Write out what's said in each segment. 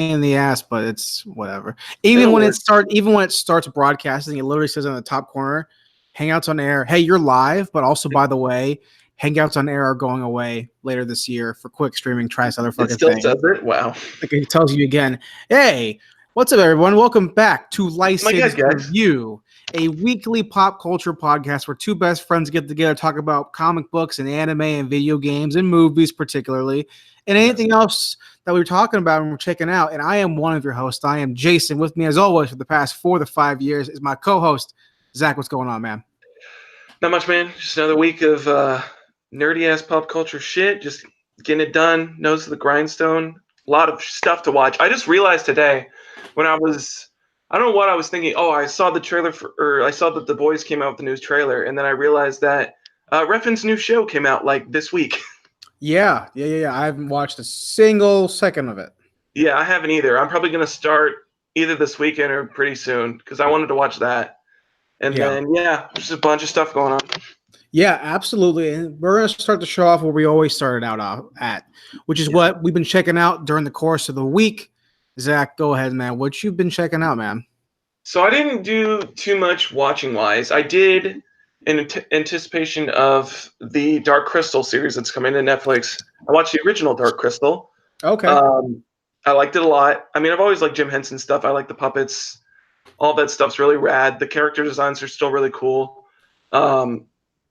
pain in the ass, but it's whatever. It'll Even work. when it starts broadcasting, it literally says in the top corner, "Hangouts on air." Hey, you're live, but also by the way, Hangouts on air are going away later this year for quick streaming. Try this other It fucking still thing. says it. Wow. Like it tells you again. Hey, what's up, everyone? Welcome back to My Licensed God, guys. Review, a weekly pop culture podcast where two best friends get together, talk about comic books and anime and video games and movies, particularly, and anything else that we're talking about and we're checking out. And I am one of your hosts. I am Jason. With me, as always, for the past 4 to 5 years, is my co-host Zach. What's going on, man? Not much, man. Just another week of nerdy ass pop culture shit. Just getting it done. Nose to the grindstone. A lot of stuff to watch. I just realized today when I don't know what I was thinking. Oh, I saw the trailer I saw that The Boys came out with the new trailer, and then I realized that Refn's new show came out like this week. Yeah. I haven't watched a single second of it. Yeah, I haven't either. I'm probably gonna start either this weekend or pretty soon because I wanted to watch that. And then just a bunch of stuff going on. Yeah, absolutely. And we're going to start the show off where we always started out at, which is what we've been checking out during the course of the week. Zach, go ahead, man. What you've been checking out, man? So I didn't do too much watching wise. I did in anticipation of the Dark Crystal series that's coming to Netflix. I watched the original Dark Crystal. Okay. I liked it a lot. I mean, I've always liked Jim Henson stuff. I like the puppets. All that stuff's really rad. The character designs are still really cool.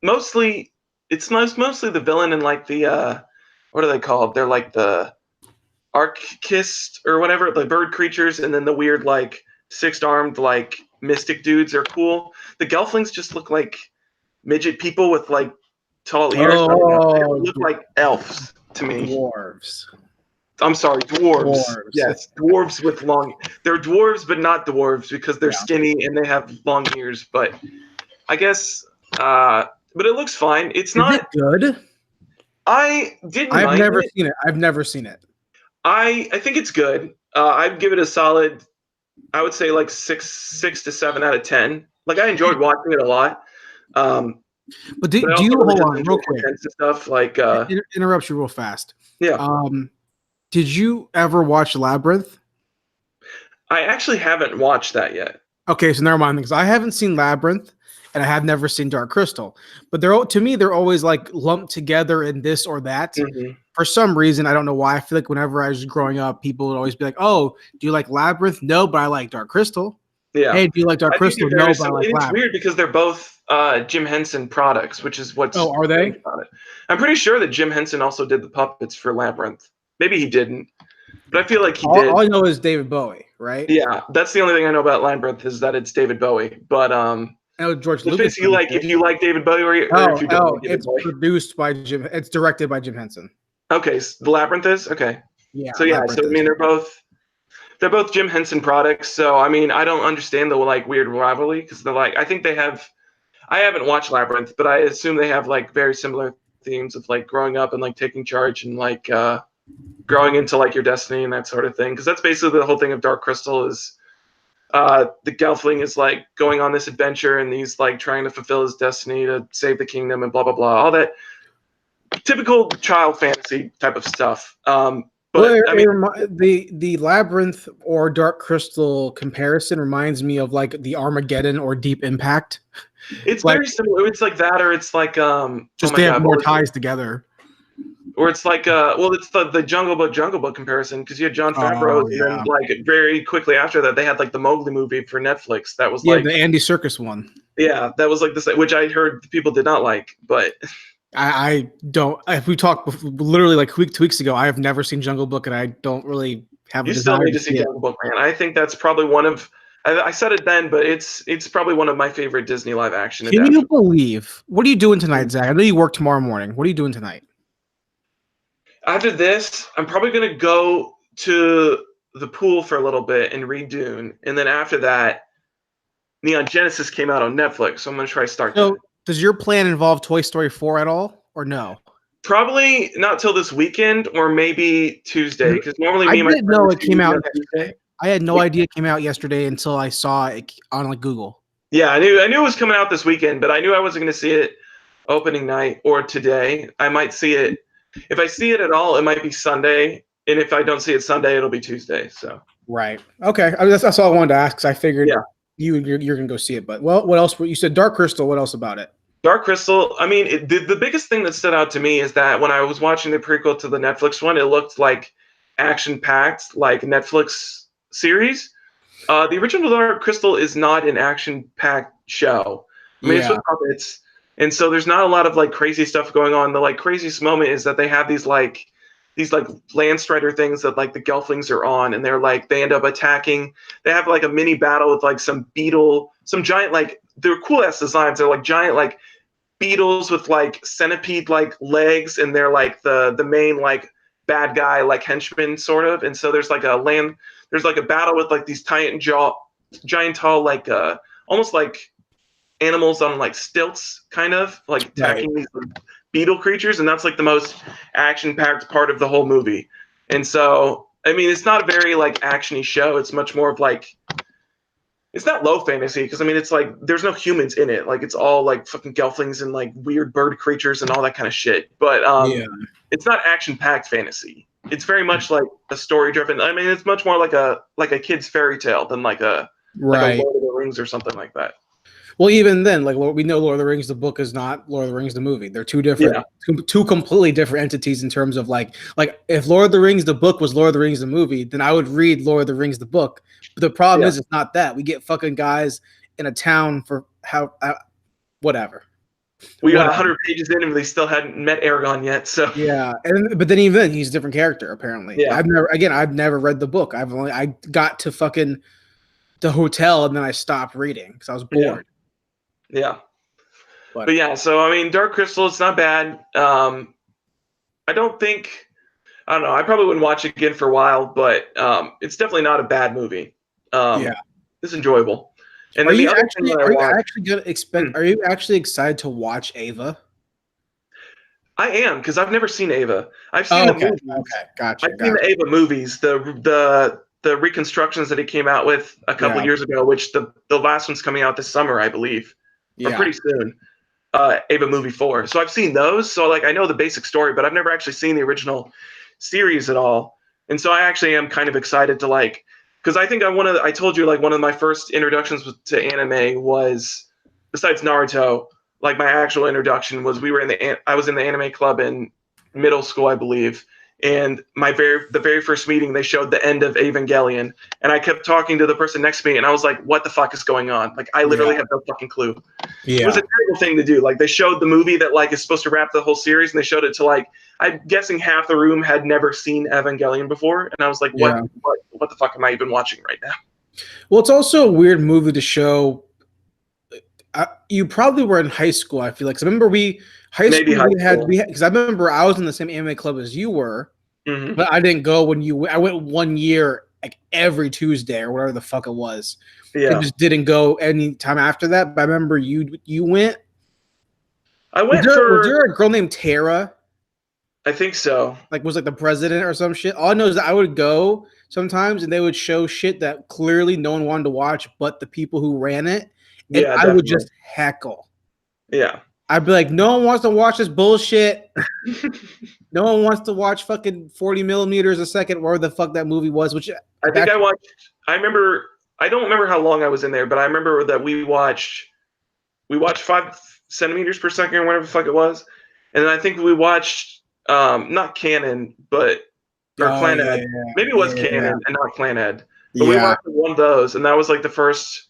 Mostly mostly the villain and like the what are they called? They're like the Archist or whatever, the bird creatures, and then the weird like six-armed like mystic dudes are cool. The Gelflings just look like midget people with like tall ears. They look like elves to me. Dwarves. I'm sorry, dwarves. Yes, dwarves with long. They're dwarves, but not dwarves because they're skinny and they have long ears. But I guess, but it looks fine. It's not good. I didn't. I've never seen it. I've never seen it. I think it's good. I'd give it a solid. I would say like 6 to 7 out of 10. Like I enjoyed watching it a lot. But do you hold on real quick? Stuff like interrupt you real fast. Yeah. Did you ever watch Labyrinth? I actually haven't watched that yet. Okay, so never mind, because I haven't seen Labyrinth and I have never seen Dark Crystal. But to me, they're always like lumped together in this or that. Mm-hmm. For some reason, I don't know why. I feel like whenever I was growing up, people would always be like, "Oh, do you like Labyrinth?" No, but I like Dark Crystal. Yeah. Hey, do you like Dark Crystal? No, but I like It's Labyrinth. weird because they're both Jim Henson products, which is what's. Oh, are they? I'm pretty sure that Jim Henson also did the puppets for Labyrinth. Maybe he didn't, but I feel like he did. All I know is David Bowie, right? Yeah, that's the only thing I know about Labyrinth is that it's David Bowie. But George Lucas. If you like David Bowie or if you don't like David Bowie. Produced by Jim. It's directed by Jim Henson. Okay, so the Labyrinth is okay. Yeah. So I mean they're both Jim Henson products. So I mean I don't understand the like weird rivalry because they're like I haven't watched Labyrinth, but I assume they have like very similar themes of like growing up and like taking charge and like growing into like your destiny and that sort of thing. Because that's basically the whole thing of Dark Crystal is the Gelfling is like going on this adventure and he's like trying to fulfill his destiny to save the kingdom and blah blah blah, all that typical child fantasy type of stuff. But I mean, the Labyrinth or Dark Crystal comparison reminds me of like the Armageddon or Deep Impact. It's like, very similar. It's like that, or it's like just they have more ties together. Or it's like it's the Jungle Book comparison because you had Jon Favreau, and then like very quickly after that they had like the Mowgli movie for Netflix. That was like the Andy Serkis one. Yeah, that was like this, which I heard people did not like, but. I don't. If we talked literally like 2 weeks ago, I have never seen Jungle Book, and I don't really have. You still need to see Jungle Book, man. I think that's probably one of. I said it then, but it's probably one of my favorite Disney live action. Can you believe? What are you doing tonight, Zach? I know you work tomorrow morning. What are you doing tonight? After this, I'm probably gonna go to the pool for a little bit and read Dune, and then after that, Neon Genesis came out on Netflix, so I'm gonna try to start. So, does your plan involve Toy Story 4 at all, or no? Probably not till this weekend, or maybe Tuesday, because normally I didn't know it came out yesterday. I had no idea it came out yesterday until I saw it on like Google. Yeah, I knew it was coming out this weekend, but I knew I wasn't going to see it opening night or today. I might see it if I see it at all. It might be Sunday and if I don't see it Sunday, it'll be Tuesday. So Right. Okay. I mean, that's all I wanted to ask because I figured yeah. you're gonna go see it. But well, what else? You said Dark Crystal. What else about it? Dark Crystal. I mean, the biggest thing that stood out to me is that when I was watching the prequel to the Netflix one, it looked like action packed, like Netflix series. The original Dark Crystal is not an action packed show. I mean, it's Yeah. with puppets, and so there's not a lot of like crazy stuff going on. The like craziest moment is that they have these land strider things that like the Gelflings are on, and they end up attacking. They have like a mini battle with like some beetle, some giant like they're cool ass designs. They're like giant like beetles with like centipede like legs, and they're like the main like bad guy like henchman sort of. And so there's like a battle with like these giant tall like almost like animals on like stilts, kind of like attacking these beetle creatures, and that's like the most action-packed part of the whole movie. And so, I mean, it's not a very like actiony show. It's much more of like it's not low fantasy because I mean it's like there's no humans in it. Like it's all like fucking gelflings and like weird bird creatures and all that kind of shit. But it's not action-packed fantasy. It's very much like a story-driven. I mean, it's much more like a kid's fairy tale than like a Lord of the Rings or something like that. Well, even then, like we know, Lord of the Rings, the book is not Lord of the Rings, the movie. They're two different, two completely different entities in terms of like if Lord of the Rings, the book was Lord of the Rings, the movie, then I would read Lord of the Rings, the book. But the problem is, it's not that. We get fucking guys in a town for whatever. We got 100 pages in, and they still hadn't met Aragorn yet. So yeah, but then even then, he's a different character apparently. Yeah, I've never read the book. I got to fucking the hotel and then I stopped reading because I was bored. Yeah. But yeah, so I mean, Dark Crystal, it's not bad. I don't know. I probably wouldn't watch it again for a while, but it's definitely not a bad movie. It's enjoyable. And are then you actually excited to watch Ava? I am, because I've never seen Ava. I've seen the movies. Okay, gotcha. I've seen the Ava movies, the reconstructions that he came out with a couple years ago, which the last one's coming out this summer, I believe. Or pretty soon. Ava movie 4. So I've seen those. So like I know the basic story, but I've never actually seen the original series at all. And so I actually am kind of excited to like, because I think I told you like one of my first introductions to anime was, besides Naruto, like my actual introduction was I was in the anime club in middle school, I believe. And the very first meeting, they showed the end of Evangelion, and I kept talking to the person next to me, and I was like, "What the fuck is going on?" Like, I literally have no fucking clue. It was a terrible thing to do. Like, they showed the movie that like is supposed to wrap the whole series, and they showed it to like, I'm guessing half the room had never seen Evangelion before, and I was like, "What the fuck am I even watching right now?" Well, it's also a weird movie to show. You probably were in high school, I feel like. 'Cause I remember because I remember I was in the same anime club as you were, but I didn't go when I went 1 year, like every Tuesday or whatever the fuck it was. Yeah. I just didn't go any time after that. But I remember you went. I went was there a girl named Tara? I think so. Like was like the president or some shit. All I know is that I would go sometimes and they would show shit that clearly no one wanted to watch but the people who ran it. And I would just heckle. Yeah. I'd be like, no one wants to watch this bullshit. No one wants to watch fucking 40 millimeters a second, where the fuck that movie was. Which I think I watched. I don't remember how long I was in there, but I remember that we watched 5 centimeters per second or whatever the fuck it was, and then I think we watched not Canon, but Clanad. Maybe it was Canon and not Clanad. But we watched one of those, and that was like the first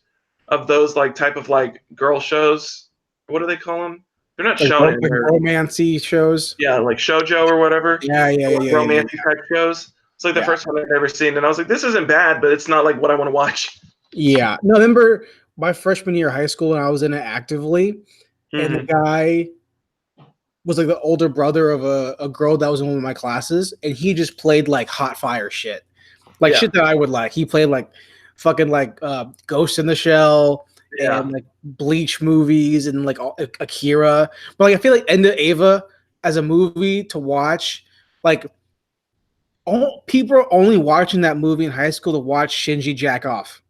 of those like type of like girl shows. What do they call them? They're not like shonen. Like romancy shows. Yeah, like shoujo or whatever. Romantic type shows. It's like the first one I've ever seen, and I was like, this isn't bad, but it's not like what I want to watch. Yeah. No, I remember my freshman year of high school, and I was in it actively, and the guy was like the older brother of a girl that was in one of my classes, and he just played like hot fire shit, like shit that I would like. He played like fucking like Ghost in the Shell and like Bleach movies and like Akira. But like I feel like End of Ava as a movie to watch, like people are only watching that movie in high school to watch Shinji jack off.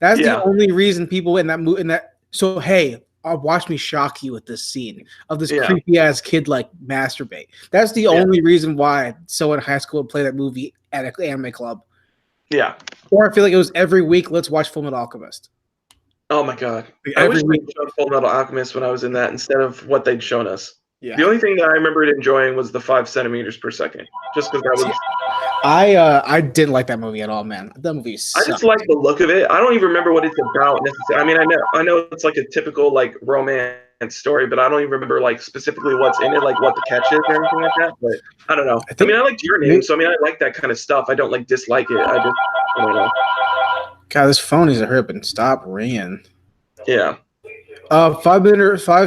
That's the only reason people in that movie. So hey, watch me shock you with this scene of this Yeah. creepy ass kid like masturbate. That's the only reason why someone in high school would play that movie at an anime club. Yeah. Or I feel like it was every week. Let's watch Full Metal Alchemist. Oh my god! Like I wish every they'd week. shown Full Metal Alchemist when I was in that instead of what they'd shown us. Yeah. The only thing that I remembered enjoying was the 5 centimeters per second, just because that was. I didn't like that movie at all, man. That movie sucked. I just like the look of it. I don't even remember what it's about necessarily. I mean, I know it's like a typical like romance story, but I don't even remember like specifically what's in it, like what the catch is or anything like that. But I don't know. I mean, I like Your Name, so I mean, I like that kind of stuff. I don't like dislike it. I don't know. God, this phone is a ripping. Stop ringing. Yeah. 5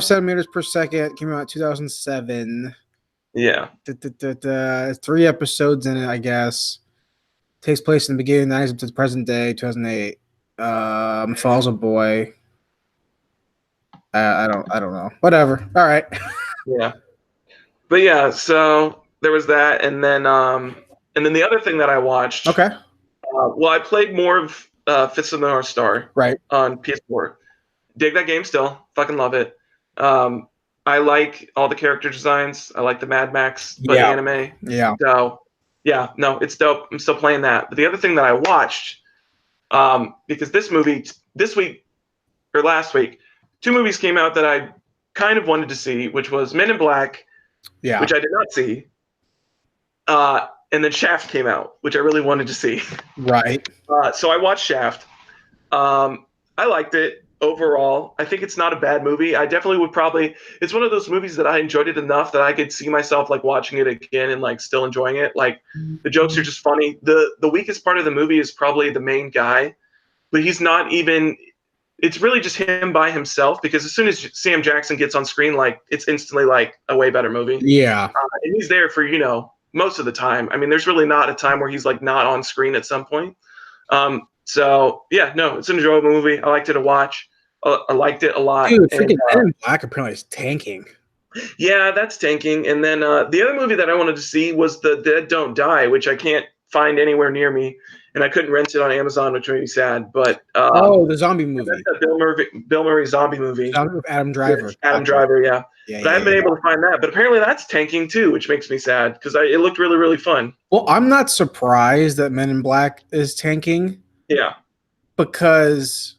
centimeters per second came out in 2007. Yeah. 3 episodes in it, I guss. Takes place in the beginning of the 90s up to the present day, 2008. Follows a boy. I don't know. Whatever. All right. Yeah. But yeah, so there was that, and then the other thing that I watched. Okay. Well, I played more of Fist of the North Star. Right. On PS4. Dig that game still. Fucking love it. I like all the character designs. I like the Mad Max anime. Yeah. So yeah, no, it's dope. I'm still playing that. But the other thing that I watched, because this week or last week, 2 movies came out that I kind of wanted to see, which was Men in Black, which I did not see, and then Shaft came out, which I really wanted to see. Right. So I watched Shaft. I liked it overall. I think it's not a bad movie. I definitely would probably. It's one of those movies that I enjoyed it enough that I could see myself like watching it again and like still enjoying it. Like the jokes are just funny. The weakest part of the movie is probably the main guy, but he's not even. It's really just him by himself, because as soon as Sam Jackson gets on screen, like it's instantly like a way better movie. Yeah. And he's there for most of the time. I mean, there's really not a time where he's like not on screen at some point. So yeah, no, it's an enjoyable movie. I liked it to watch. I liked it a lot. Dude, freaking Men in Black apparently is tanking. Yeah, that's tanking. And then the other movie that I wanted to see was The Dead Don't Die, which I can't find anywhere near me, and I couldn't rent it on Amazon, which made me sad. But the zombie movie, that's a Bill Murray zombie movie. Adam Driver. Adam Driver, yeah. But I haven't been able to find that. But apparently that's tanking too, which makes me sad because it looked really, really fun. Well, I'm not surprised that Men in Black is tanking. Yeah, because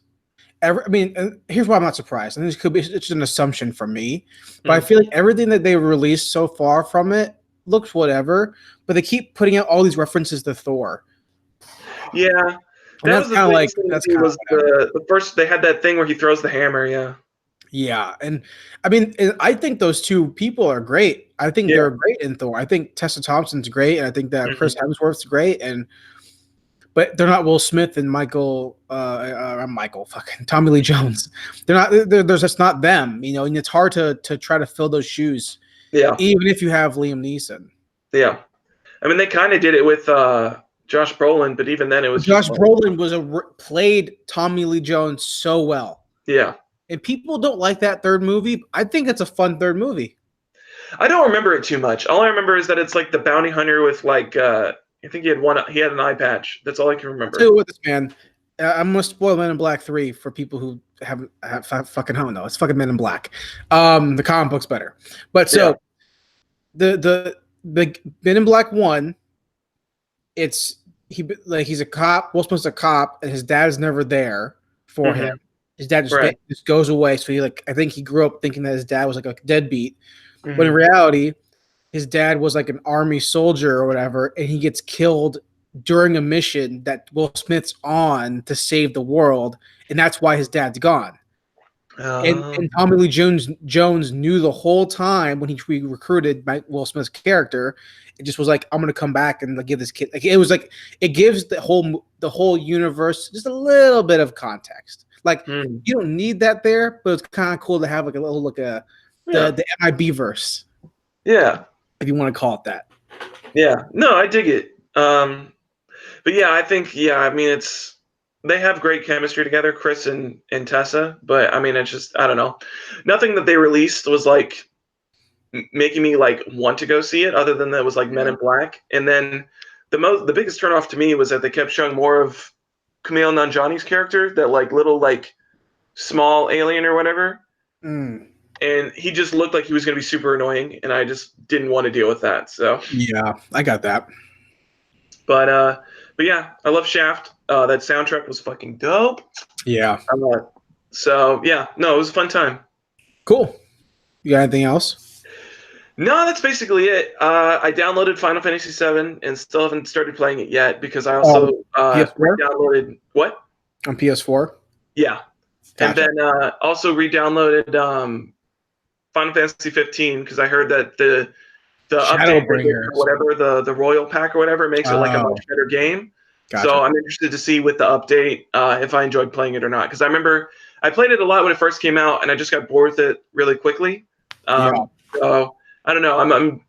here's why I'm not surprised, and it's just an assumption from me, but I feel like everything that they released so far from it looks whatever, but they keep putting out all these references to Thor. Yeah, that's kind of like the first. They had that thing where he throws the hammer. Yeah, and I mean, I think those 2 people are great. I think they're great in Thor. I think Tessa Thompson's great, and I think that Chris Hemsworth's great, but they're not Will Smith and Tommy Lee Jones. They're not. There's just not them, and it's hard to try to fill those shoes. Yeah. Even if you have Liam Neeson. Yeah, I mean they kind of did it with Josh Brolin, but even then it was Josh Brolin played Tommy Lee Jones so well. Yeah. And people don't like that 3rd movie. I think it's a fun 3rd movie. I don't remember it too much. All I remember is that it's like the bounty hunter with like. I think he had an eye patch. That's all I can remember. Tell you what, this man, I'm gonna spoil Men in Black 3 for people who haven't fucking don't know. It's fucking Men in Black. The comic book's better, but so the Men in Black 1, he's a cop. Will Smith's a cop, and his dad is never there for him. His dad just goes away. So I think he grew up thinking that his dad was like a deadbeat, but in reality, his dad was like an army soldier or whatever, and he gets killed during a mission that Will Smith's on to save the world, and that's why his dad's gone. And Tommy Lee Jones knew the whole time when he recruited Will Smith's character. It just was like, I'm gonna come back and give this kid. Like it was like it gives the whole universe just a little bit of context. Like you don't need that there, but it's kind of cool to have like a little the MIB verse. Yeah. If you want to call it that. Yeah. No, I dig it. But yeah, I think, I mean, they have great chemistry together, Chris and Tessa, but I mean, it's just, I don't know. Nothing that they released was like making me like want to go see it other than that was like Men in Black. And then the biggest turnoff to me was that they kept showing more of Kumail Nanjiani's character, that like little like small alien or whatever. and he just looked like he was going to be super annoying, and I just didn't want to deal with that. So Yeah, I got that. But yeah, I love Shaft. That soundtrack was fucking dope. Yeah, So yeah, no, it was a fun time. cool. You got anything else? No, that's basically it. I downloaded Final Fantasy VII and still haven't started playing it yet because I also PS4 re-downloaded what? on PS4. Yeah, and Gotcha. then also re-downloaded Final Fantasy 15 because I heard that the update they did Shadowbringers. for whatever the Royal Pack or whatever makes it like a much better game. Gotcha. So I'm interested to see with the update if I enjoyed playing it or not. Because I remember I played it a lot when it first came out, and I just got bored with it really quickly. So I don't know. I'm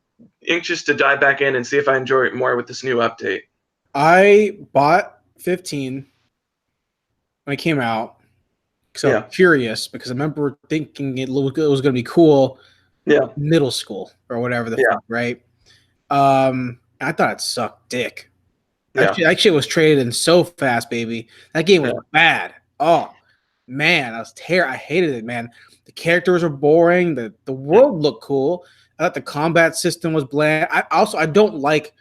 anxious to dive back in and see if I enjoy it more with this new update. I bought 15 when it came out. So I'm curious because I remember thinking it was going to be cool. Yeah. Middle school or whatever the fuck, right? I thought it sucked dick. That shit was traded in so fast, baby. That game was bad. Oh man, I hated it, man. The characters were boring. The world looked cool. I thought the combat system was bland. I don't like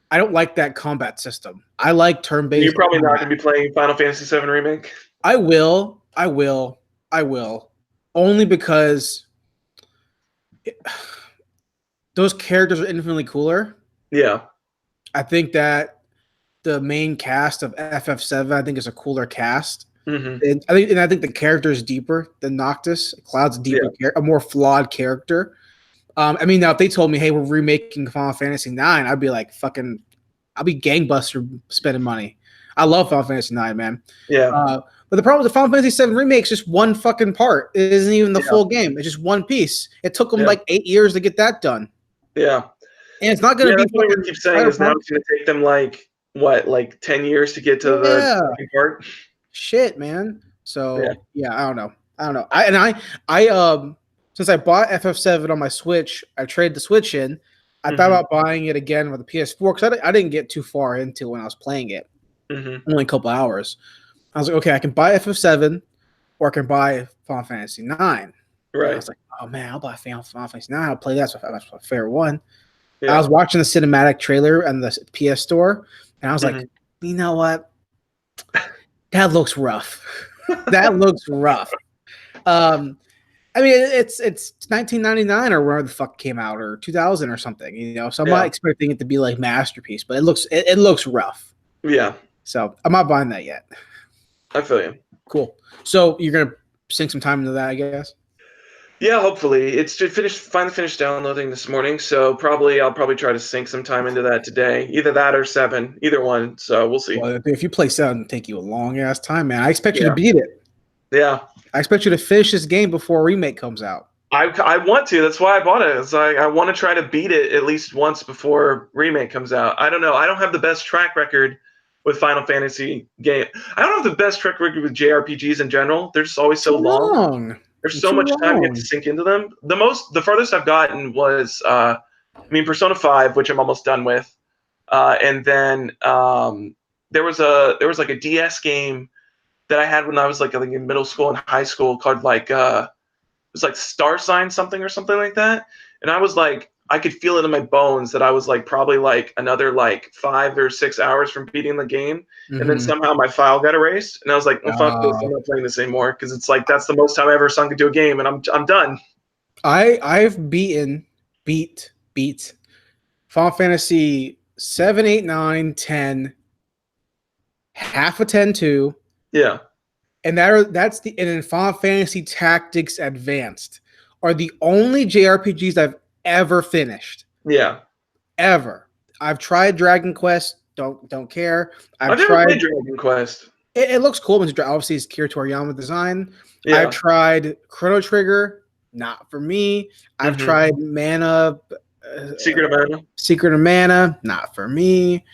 that combat system. I like turn-based. You're probably not going to be playing Final Fantasy VII Remake. I will. Only because those characters are infinitely cooler. Yeah. I think that the main cast of FF7, I think, is a cooler cast. Mm-hmm. And I think the character is deeper than Noctis. Cloud's deeper, a more flawed character. I mean, now if they told me, "Hey, we're remaking Final Fantasy IX," I'd be like, I'll be gangbuster spending money. I love Final Fantasy IX, man. Yeah. But the problem with the Final Fantasy VII remake is just one fucking part. It isn't even the full game. It's just one piece. It took them like 8 years to get that done. Yeah. And it's not going to be. That's what we keep saying is now it's going to take them like 10 years to get to the second part. Shit, man. So I don't know. I since I bought FF7 on my Switch, I traded the Switch in. I thought about buying it again with the PS4 because I didn't get too far into when I was playing it. Only a couple hours. I was like, okay, I can buy FF7 or I can buy Final Fantasy IX. Right. And I was like, oh man, I'll buy Final Fantasy IX. I'll play that. So that's my favorite one. Yeah. I was watching the cinematic trailer on the PS Store, and I was like, you know what? That looks rough. That looks rough. I mean, it's 1999 or where the fuck came out, or 2000 or something, you know. So I'm not expecting it to be like masterpiece, but it looks rough. Yeah. So I'm not buying that yet. I feel you. Cool. So you're gonna sink some time into that, I guess. Yeah, hopefully. It's finally finished downloading this morning, so I'll probably try to sink some time into that today. Either that or 7, either one. So we'll see. Well, if you play 7, it'll take you a long ass time, man. I expect you to beat it. Yeah. I expect you to finish this game before a remake comes out. I want to. That's why I bought it. It's like I want to try to beat it at least once before remake comes out. I don't know. I don't have the best track record with Final Fantasy game. I don't have the best track record with JRPGs in general. They're just always so long. There's so much time you have to sink into them. The farthest I've gotten was, Persona 5, which I'm almost done with, and then there was like a DS game that I had when I was like I think in middle school and high school called like it was like Star Sign something or something like that, and I was like I could feel it in my bones that I was like probably like another like 5 or 6 hours from beating the game, and then somehow my file got erased, and I was like, well, fuck this, I'm not playing this anymore because it's like that's the most time I ever sunk into a game, and I'm done. I've beat Final Fantasy 7, 8, 9, 10, half of 10 too. Yeah. And and then Final Fantasy Tactics Advanced are the only JRPGs I've ever finished. Yeah. Ever. I've tried Dragon Quest. Don't care. I've never played Dragon Quest. It looks cool. Obviously, it's Kira Toriyama design. Yeah. I've tried Chrono Trigger. Not for me. I've tried Mana. Secret of Mana. Secret of Mana. Not for me.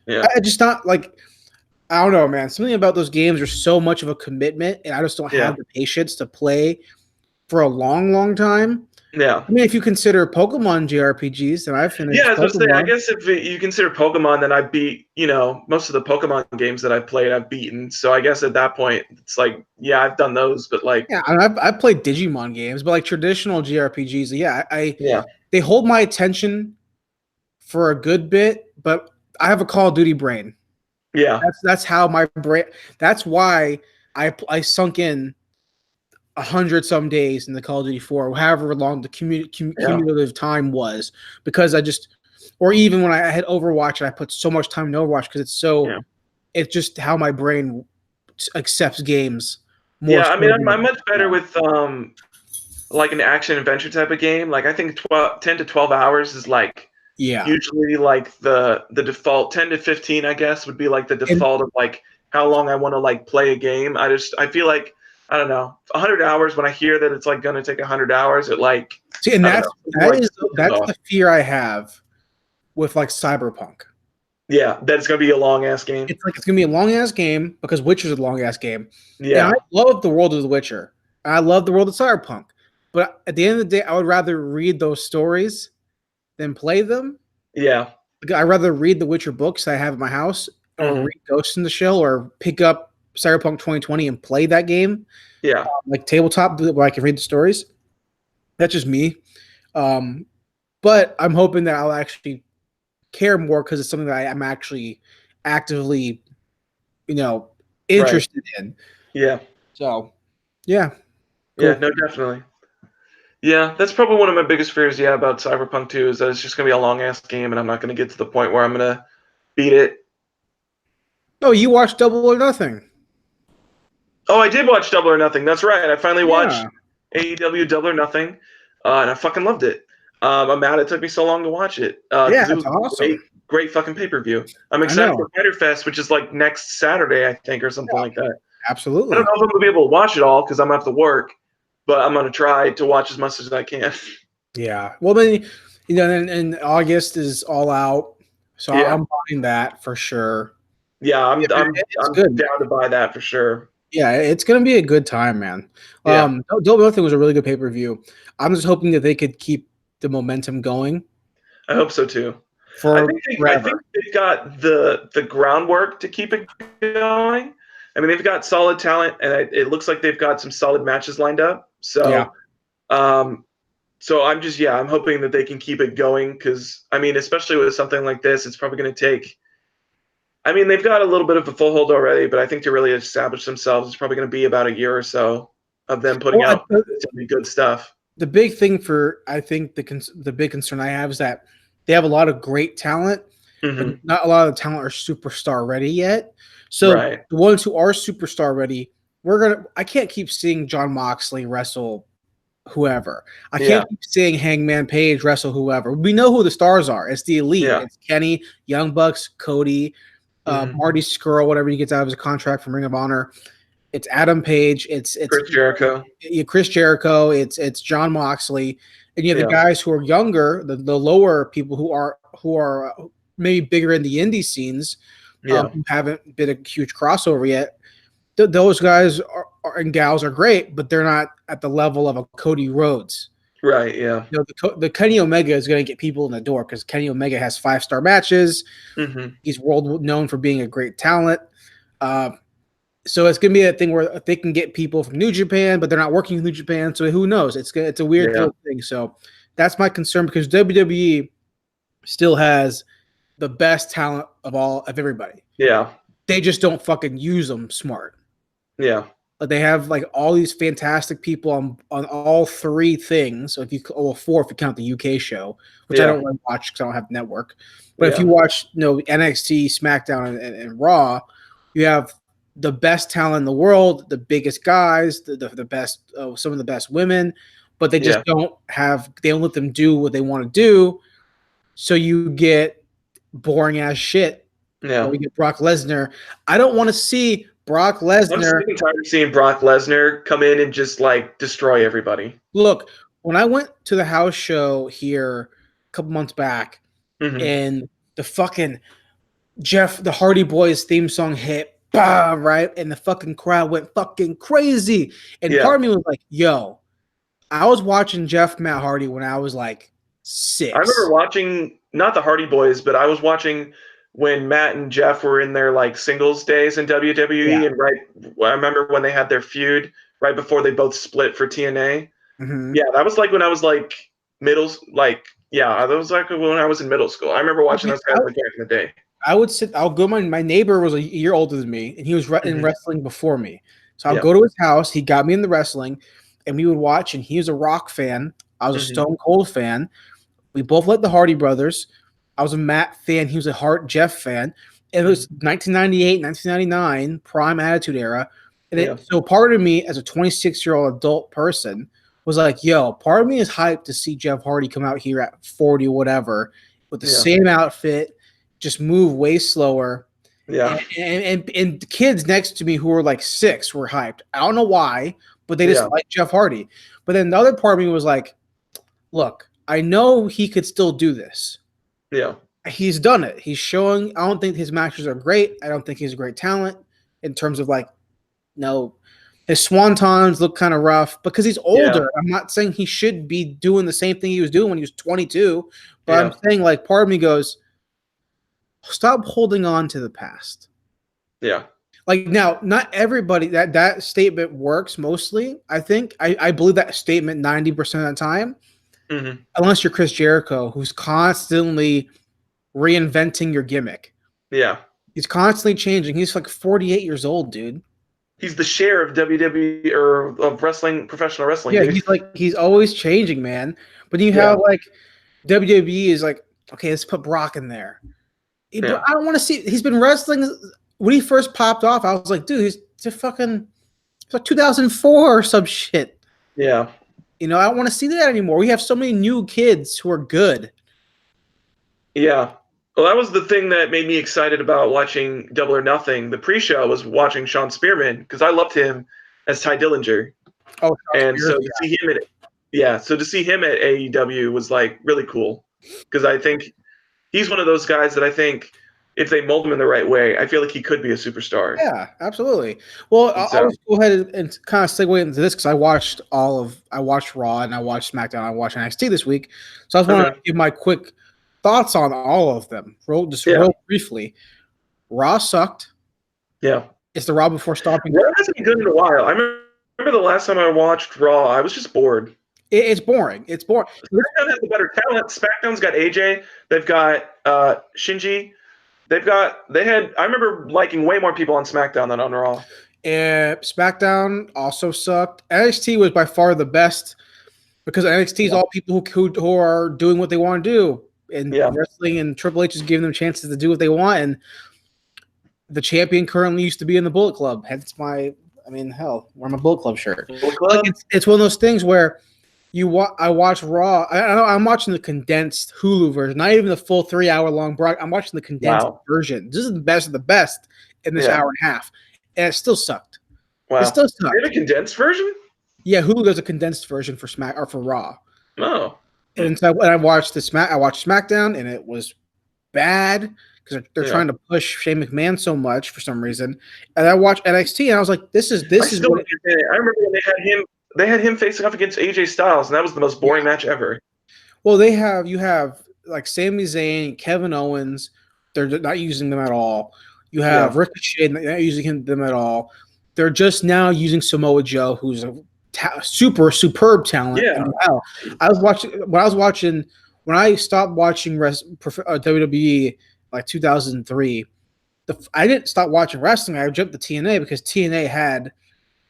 Yeah. I just not like. I don't know, man. Something about those games are so much of a commitment, and I just don't have the patience to play for a long, long time. Yeah. I mean, if you consider Pokemon JRPGs, then I finished Yeah, I was gonna say, I Pokemon. guess if you consider Pokemon, then I beat, most of the Pokemon games that I've played, I've beaten. So I guess at that point, it's like, yeah, I've done those, but like, Yeah, I've played Digimon games, but like traditional JRPGs, yeah, yeah, they hold my attention for a good bit, but I have a Call of Duty brain. yeah, That's how my brain. That's why I sunk in 100 some days in the Call of Duty 4, however long the yeah, cumulative time was, because I just, or even when I had Overwatch and I put so much time in Overwatch because yeah. it's just how my brain accepts games more Yeah, I so mean, I'm than much better with like an action adventure type of game. Like I think 10 to 12 hours is like yeah. usually like the default. 10 to 15, I guess, would be like the And default of like how long I want to like play a game. I feel like I don't know, 100 hours. When I hear that it's like gonna take 100 hours, it like see, and I don't know, like something's that's off. the fear I have with like Cyberpunk. Yeah, that it's gonna be a long ass game. It's like it's gonna be a long ass game because Witcher's a long ass game, and I Yeah, love the world of The Witcher. And I love the world of Cyberpunk, but at the end of the day, I would rather read those stories than play them. yeah, I'd rather read the Witcher books I have in my house, or hmm, read Ghost in the Shell, or pick up Cyberpunk 2020 and play that game yeah, like tabletop where I can read the stories. That's just me. Um, but I'm hoping that I'll actually care more because it's something that I'm actually actively, you know, right, interested in. yeah, So, yeah, yeah, cool. no, definitely. Yeah, that's probably one of my biggest fears. Yeah, about Cyberpunk 2 is that it's just gonna be a long ass game, and I'm not gonna get to the point where I'm gonna beat it. Oh, you watched Double or Nothing? Oh, I did watch Double or Nothing. That's right. I finally watched Yeah, AEW Double or Nothing, and I fucking loved it. I'm mad it took me so long to watch it yeah, because it it's was a great, awesome. great fucking pay per view. I'm I excited know. for Fighter Fest, which is like next Saturday, I think, or something Yeah, like that. I don't absolutely. know if I'm gonna be able to watch it all because I'm gonna have to work, but I'm gonna try to watch as much as I can. Yeah. Well, then, and August is all out, so Yeah, I'm buying that for sure. yeah, Yeah, man, it's I'm good. down to buy that for sure. Yeah, it's gonna be a good time, man. Yeah, Double or Nothing was a really good pay per view. I'm just hoping that they could keep the momentum going I hope so too. for I forever. think they've got the groundwork to keep it going. I mean, they've got solid talent, and it looks like they've got some solid matches lined up. Yeah. Um, so I'm just I'm hoping that they can keep it going because I mean, especially with something like this, it's probably going to take. I mean, they've got a little bit of a foothold already, but I think to really establish themselves, it's probably going to be about a year or so of them putting Well, out really good stuff. the big thing for I think the big concern I have is that they have a lot of great talent, but Hmm. not a lot of the talent are superstar ready yet. So Right. the ones who are superstar ready, I can't keep seeing John Moxley wrestle whoever. I Yeah. can't keep seeing Hangman Page wrestle whoever. We know who the stars are. It's the elite. Yeah. It's Kenny, Young Bucks, Cody, Hmm. Marty Skrull, whatever he gets out of his contract from Ring of Honor. It's Adam Page. It's Chris Jericho. Chris Jericho. It's John Moxley, and you have the Yeah. guys who are younger, the lower people who are maybe bigger in the indie scenes, Yeah. who haven't been a huge crossover yet. Those guys and gals are great, but they're not at the level of a Cody Rhodes. Right. Yeah. The Kenny Omega is going to get people in the door because Kenny Omega has 5-star matches. Hmm. He's world known for being a great talent. Uh, so it's gonna be a thing where they can get people from New Japan, but they're not working in New Japan. So who knows? It's a weird Yeah. little thing. So that's my concern because WWE still has the best talent of everybody. Yeah. They just don't fucking use them smart. Yeah. Like they have like all these fantastic people on all three things. So four if you count the UK show, which I Yeah. don't really watch because I don't have network. But if you Yeah. watch NXT, SmackDown, and Raw, you have the best talent in the world, the biggest guys, the best, some of the best women, but they Yeah. just they don't let them do what they want to do. So you get boring ass shit, or Yeah. you get Brock Lesnar. I don't want to see Brock I'm Lesnar. sick and tired of seeing Brock Lesnar come in and just like destroy everybody. Look, when I went to the house show here a couple months back, Hmm. and the fucking the Hardy Boys theme song hit, bah, right? And the fucking crowd went fucking crazy. And part Yeah. of me was like, yo, I was watching Jeff Matt Hardy when I was like I remember 6. watching not the Hardy Boys, but I was watching when Matt and Jeff were in their like singles days in Yeah. WWE, and I remember when they had their feud right before they both split for TNA. Mm-hmm. Yeah, that was like when I was like that was like when I was in middle school. I remember watching those guys like back in the day. I would sit. I'll go. My neighbor was a year older than me, and he was in Hmm. wrestling before me. So I'll Yeah. go to his house. He got me in the wrestling, and we would watch. And he was a Rock fan. I was a Hmm. Stone Cold fan. We both liked the Hardy Brothers. I was a Matt fan. He was a Hart Jeff fan. And it was 1998, 1999, prime Attitude Era. And Yeah. so part of me, as a 26-year-old adult person, was like, yo, part of me is hyped to see Jeff Hardy come out here at 40, whatever, with the Yeah. same outfit, just move way slower. Yeah. And kids next to me who were like 6 were hyped. I don't know why, but they just Yeah. like Jeff Hardy. But then the other part of me was like, look, I know he could still do this. Yeah. He's done it. He's showing. I don't think his matches are great. I don't think he's a great talent in terms of like, no, his swantons look kind of rough because he's older. Yeah. I'm not saying he should be doing the same thing he was doing when he was 22, but Yeah. I'm saying like part of me goes, stop holding on to the past. Yeah. Like now, not everybody that statement works mostly. I think I believe that statement 90% of the time, Hmm. unless you're Chris Jericho, who's constantly reinventing your gimmick. Yeah. He's constantly changing. He's like 48 years old, dude. He's the share of WWE or of wrestling, professional wrestling, Yeah, dude. he's always changing, man. But you Yeah. have like WWE is like, okay, let's put Brock in there. But Yeah. I don't want to see. He's been wrestling when he first popped off. I was like, dude, he's fucking it's like 2004 or some shit. Yeah. You know, I don't want to see that anymore. We have so many new kids who are good. Yeah. Well, that was the thing that made me excited about watching Double or Nothing. The pre-show was watching Sean Spearman because I loved him as Ty Dillinger, Oh, and so to see him so to see him at AEW was like really cool because I think he's one of those guys that I think if they mold him in the right way, I feel like he could be a superstar. yeah, absolutely. Well, I'll just go ahead and kind of segue into this because I watched Raw and I watched SmackDown, I watched NXT this week, so I just want to give my quick thoughts on all of them, real briefly. Raw sucked. Yeah, it's the Raw before stopping. Raw hasn't been good in a while. I remember the last time I watched Raw, I was just bored. It's boring. It's boring. SmackDown has the better talent. SmackDown's got AJ. They've got Shinji. I remember liking way more people on SmackDown than on Raw. SmackDown also sucked. NXT was by far the best because NXT is all people who are doing what they want to do. And wrestling and Triple H is giving them chances to do what they want. And the champion currently used to be in the Bullet Club. Hence hell, wear my Bullet Club shirt. Like it's one of those things where I watch Raw. I'm watching the condensed Hulu version, not even the full 3-hour long broadcast. I'm watching the condensed version. This is the best of the best in this hour and a half, and it still sucked. Wow, it still sucked. They have a condensed version? Yeah, Hulu does a condensed version for for Raw. Oh, and so when I watched SmackDown, and it was bad because they're trying to push Shane McMahon so much for some reason. And I watched NXT, and I was like, "This is." I remember when they had him facing off against AJ Styles, and that was the most boring match ever. Well, you have like Sami Zayn, Kevin Owens. They're not using them at all. You have Ricochet, not using them at all. They're just now using Samoa Joe, who's a superb talent. Yeah. When I stopped watching WWE like 2003, I didn't stop watching wrestling. I jumped to TNA because TNA had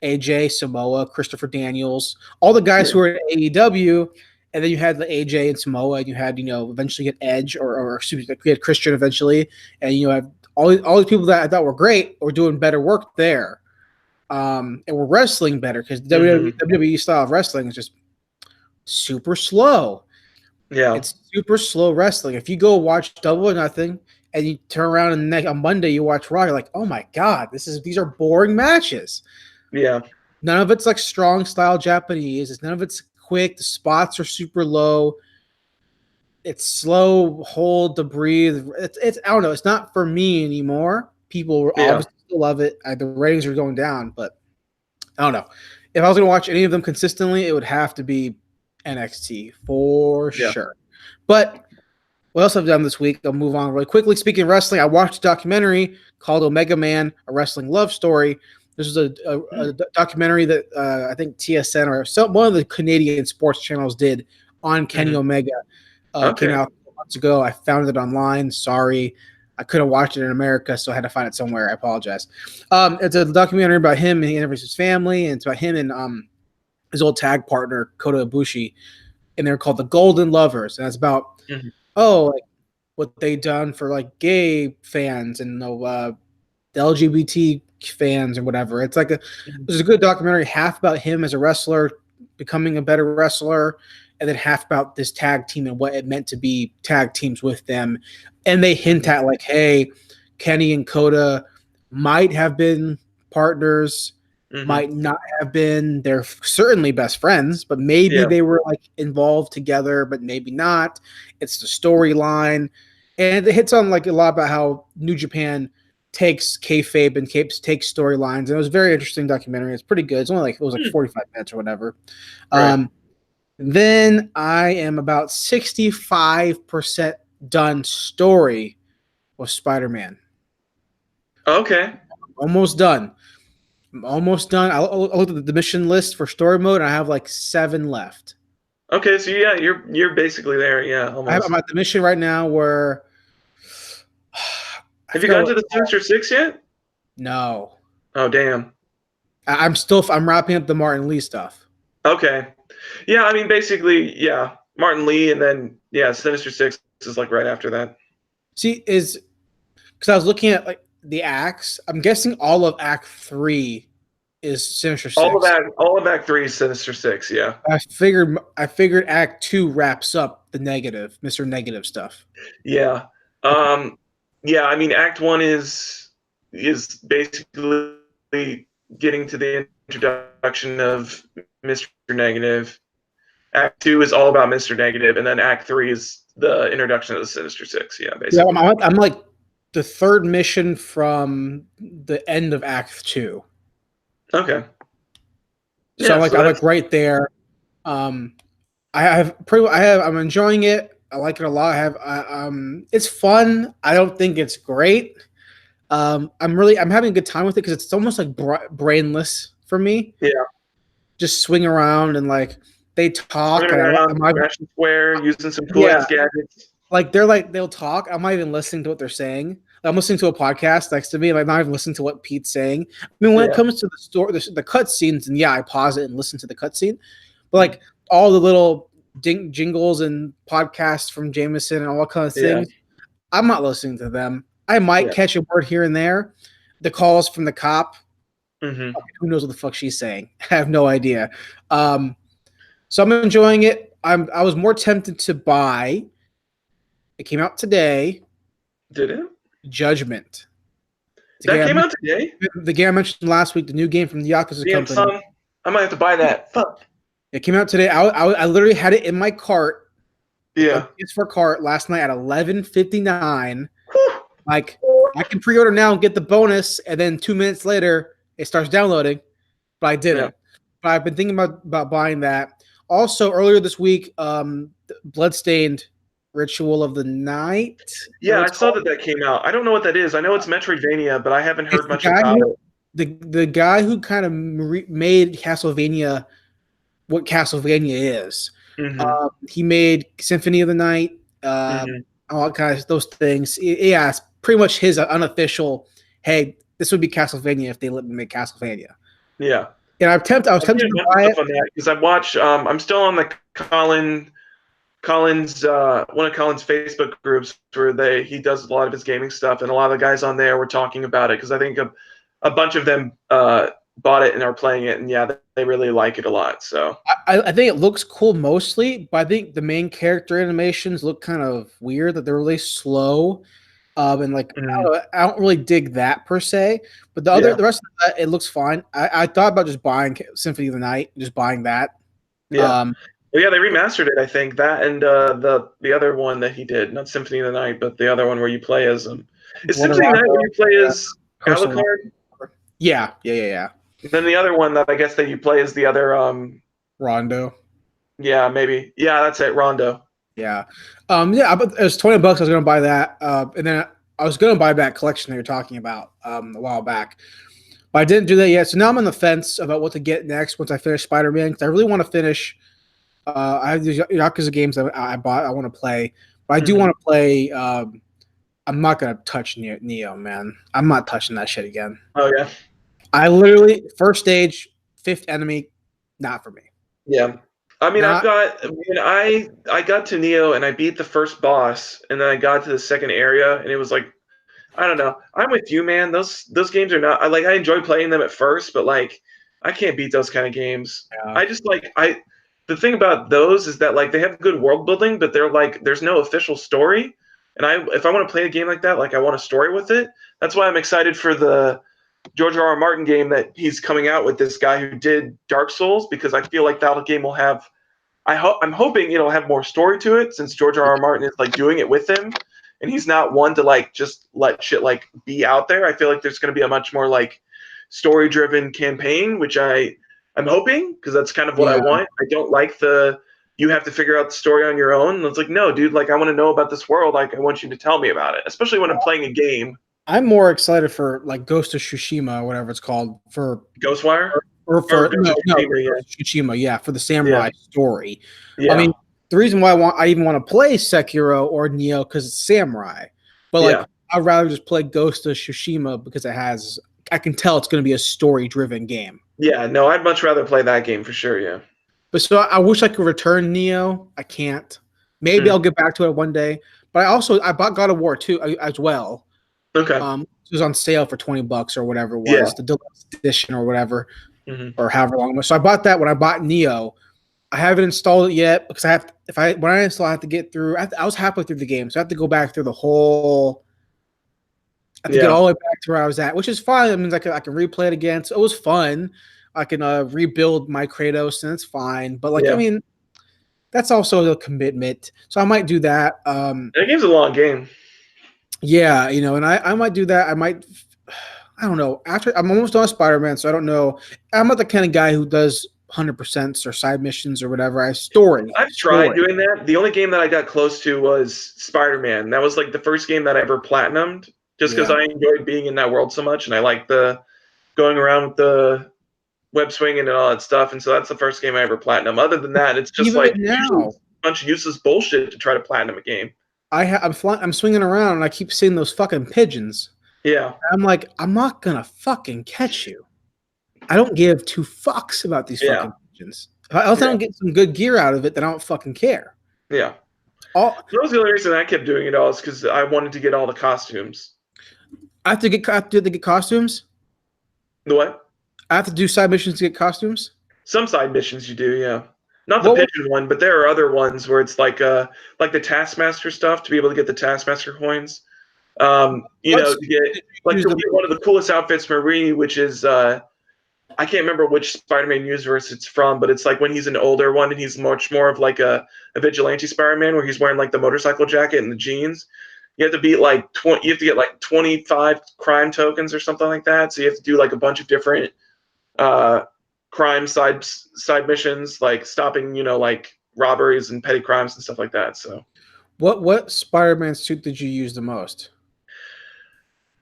AJ, Samoa, Christopher Daniels, all the guys who were at AEW, and then you had the AJ and Samoa, and you had eventually get Edge or we had Christian eventually, and have all these people that I thought were great or doing better work there. And we're wrestling better because WWE style of wrestling is just super slow. Yeah, it's super slow wrestling. If you go watch Double or Nothing and you turn around and on Monday you watch Raw, you're like, oh my god, these are boring matches. Yeah, none of it's like strong style Japanese. None of it's quick. The spots are super low. It's slow, hold to breathe. It's I don't know. It's not for me anymore. People obviously still love it. The ratings are going down, but I don't know. If I was going to watch any of them consistently, it would have to be NXT for Yeah. sure. But what else I've done this week? I'll move on really quickly. Speaking of wrestling, I watched a documentary called Omega Man: A Wrestling Love Story. This is a documentary that I think TSN or one of the Canadian sports channels did on Kenny Omega. Came out months ago. I found it online. Sorry, I couldn't watch it in America, so I had to find it somewhere. I apologize. It's a documentary about him, and he interviews his family, and it's about him and his old tag partner Kota Ibushi, and they're called the Golden Lovers, and it's about like, what they done for like gay fans and the LGBT fans and whatever. It's like there's a good documentary, half about him as a wrestler becoming a better wrestler, and then half about this tag team and what it meant to be tag teams with them. And they hint at like, hey, Kenny and Kota might have been partners, might not have been. They're certainly best friends, but maybe they were like involved together, but maybe not. It's the storyline, and it hits on like a lot about how New Japan takes kayfabe and takes storylines. And it was a very interesting documentary. It's pretty good. It's only like it was like 45 minutes or whatever. Right. Then I am about 65% done story with Spider-Man. Okay. Almost done. I'm almost done. I looked at the mission list for story mode, and I have like 7 left. Okay, so yeah, you're basically there. Yeah, almost. I'm at the mission right now where. Have you gotten to the Sinister Six yet? No. Oh damn. I'm wrapping up the Martin Lee stuff. Okay. Yeah, I mean basically, yeah, Martin Lee, and then Sinister Six is like right after that. See, because I was looking at like the acts. I'm guessing all of Act 3 is Sinister Six. All of Act 3 is Sinister Six. Yeah. I figured Act 2 wraps up the negative, Mr. Negative stuff. Yeah. Yeah. I mean, Act 1 is basically getting to the introduction of Mr. Negative. Act 2 is all about Mr. Negative, and then Act 3 is the introduction of the Sinister Six. Yeah, basically. Yeah, I'm like the third mission from the end of Act 2. Okay. So I'm like right there. I'm enjoying it. I like it a lot. It's fun. I don't think it's great. I'm having a good time with it because it's almost like brainless for me. Yeah. Just swing around and like they talk. Crashing square, using some cool ass gadgets. Like they'll talk. I'm not even listening to what they're saying. I'm listening to a podcast next to me. Like not even listening to what Pete's saying. I mean, when it comes to the story, the cutscenes, and I pause it and listen to the cutscene. But like all the little jingles and podcasts from Jameson and all that kind of things, I'm not listening to them. I might catch a word here and there. The calls from the cop. Who knows what the fuck she's saying? I have no idea. So I'm enjoying it. I was more tempted to buy. It came out today. Did it? Judgment. That came out today? The game I mentioned last week, the new game from the Yakuza company. Son, I might have to buy that. Fuck. It came out today. I literally had it in my cart. Yeah. It's for cart last night at 11:59. Like I can pre-order now and get the bonus, and then 2 minutes later it starts downloading. But I didn't. But I've been thinking about buying that. Also, earlier this week, Bloodstained Ritual of the Night. Yeah, I saw that came out. I don't know what that is. I know it's Metroidvania, but I haven't heard much about it. The guy who kind of made Castlevania what Castlevania is. He made Symphony of the Night, all kinds of those things. Yeah, it's pretty much his unofficial, hey, this would be Castlevania if they let me make Castlevania. Yeah. And I was tempted to buy it. Because I watch, I'm still on the Colin's one of Colin's Facebook groups where he does a lot of his gaming stuff, and a lot of the guys on there were talking about it because I think a bunch of them bought it and are playing it, and they really like it a lot. So I think it looks cool mostly, but I think the main character animations look kind of weird, that they're really slow. And like I don't really dig that per se, but the rest of that, it looks fine. I thought about just buying Symphony of the Night, just buying that. Yeah. Well, yeah, they remastered it. I think that and the other one that he did, not Symphony of the Night, but the other one where you play as Is Symphony of the Night where you play as Alucard? Yeah. Then the other one that I guess that you play is the other. Rondo. Yeah, maybe. Yeah, that's it. Rondo. Yeah. Yeah, but it was $20. I was gonna buy that. And then I was gonna buy that collection that you're talking about a while back. But I didn't do that yet. So now I'm on the fence about what to get next once I finish Spider-Man, because I really want to finish. I have these Yakuza games that I bought. I want to play, but I do want to play. I'm not gonna touch Neo, man. I'm not touching that shit again. Oh yeah. I literally first stage, fifth enemy, not for me. Yeah. I mean, Not I got to Neo and I beat the first boss, and then I got to the second area, and it was like, I don't know. I'm with you, man. Those games are not. I enjoy playing them at first, but like, I can't beat those kind of games. yeah. I just like I. The thing about those is that like they have good world building, but they're like there's no official story. And if I want to play a game like that, like I want a story with it. That's why I'm excited for the George R. R. Martin game that he's coming out with this guy who did Dark Souls, because I feel like that game will have. I'm hoping it'll have more story to it, since George R. R. Martin is like doing it with him, and he's not one to like just let shit like be out there. I feel like there's going to be a much more like story driven campaign, which I'm hoping, because that's kind of what I want. I don't like the you have to figure out the story on your own. It's like, no, dude, like I want to know about this world. Like I want you to tell me about it, especially when I'm playing a game. I'm more excited for like Ghost of Tsushima, or whatever it's called, for Ghostwire or for Tsushima, Tsushima, yeah, for the samurai story. Yeah. I mean, the reason why I even want to play Sekiro or Neo, because it's samurai, but like I'd rather just play Ghost of Tsushima because I can tell it's going to be a story driven game. Yeah, no, I'd much rather play that game for sure. Yeah. But so I wish I could return Neo. I can't. Maybe I'll get back to it one day. But I bought God of War 2 as well. Okay. It was on sale for $20 or whatever it was, the deluxe edition or whatever, or however long it was. So I bought that when I bought Neo. I haven't installed it yet because when I install, I have to get through. I was halfway through the game, so I have to go back through the whole. I have to get all the way back to where I was at, which is fine. That means I can replay it again. So it was fun. I can rebuild my Kratos, and it's fine. But like, I mean, that's also a commitment. So I might do that. That game's a long game. Yeah, and I might do that. I don't know. After I'm almost done with Spider-Man, so I don't know. I'm not the kind of guy who does 100% or side missions or whatever. I've tried doing that. The only game that I got close to was Spider-Man. That was like the first game that I ever platinumed, just because I enjoyed being in that world so much, and I like the going around with the web swinging and all that stuff. And so that's the first game I ever platinum. Other than that, it's just like a bunch of useless bullshit to try to platinum a game. I'm swinging around and I keep seeing those fucking pigeons. Yeah. I'm like, I'm not gonna fucking catch you. I don't give two fucks about these fucking pigeons. If I don't get some good gear out of it, then I don't fucking care. Yeah. That was the only reason I kept doing it all, is because I wanted to get all the costumes. I have to get costumes? The what? I have to do side missions to get costumes? Some side missions you do, yeah. Not the pigeon one, but there are other ones where it's like the Taskmaster stuff, to be able to get the Taskmaster coins. To get one of the coolest outfits, Marie, which is I can't remember which Spider-Man universe it's from, but it's like when he's an older one and he's much more of like a vigilante Spider-Man, where he's wearing like the motorcycle jacket and the jeans. You have to beat like 20. You have to get like 25 crime tokens or something like that. So you have to do like a bunch of different crime side missions, like stopping, like robberies and petty crimes and stuff like that. So, what Spider-Man suit did you use the most?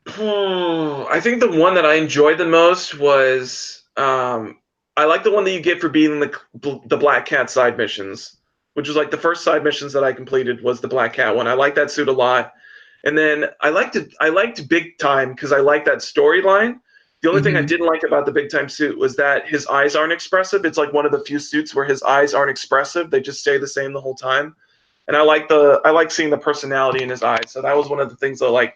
I think the one that I enjoyed the most was I like the one that you get for beating the Black Cat side missions, which was like the first side missions that I completed was the Black Cat one. I like that suit a lot. And then I liked Big Time because I like that storyline. The only thing I didn't like about the Big Time suit was that his eyes aren't expressive. It's like one of the few suits where his eyes aren't expressive. They just stay the same the whole time. And I like seeing the personality in his eyes. So that was one of the things that like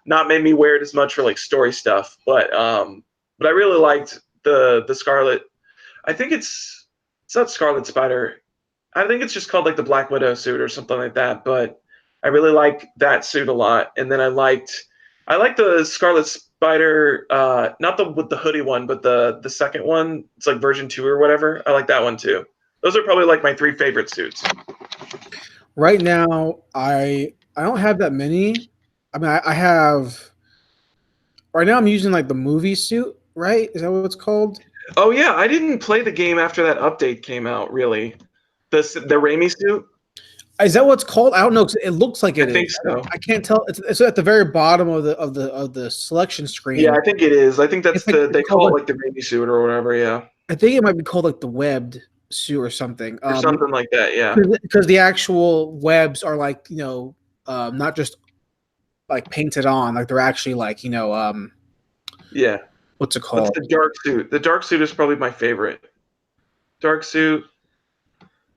not made me wear it as much for like story stuff. But I really liked the Scarlet. I think it's not Scarlet Spider. I think it's just called like the Black Widow suit or something like that. But I really like that suit a lot. And then I liked the Scarlet Spider, not with the hoodie one, but the second one. It's like version 2 or whatever. I like that one too. Those are probably like my 3 favorite suits. Right now, I don't have that many. I mean, I have. Right now, I'm using like the movie suit. Right? Is that what it's called? Oh yeah, I didn't play the game after that update came out. Really, the Raimi suit. Is that what it's called? I don't know. 'Cause it looks like I it think is. so. I can't tell. It's at the very bottom of the selection Yeah, screen. I think it is. I think that's It's like it's they called call it like like the Raimi suit or whatever. Yeah, I think it might be called like the webbed suit or something. or something like that. Yeah, Because the actual webs are like not just like painted on, like they're actually like yeah. what's it What's called? the dark suit? The dark suit is probably my favorite. Dark suit.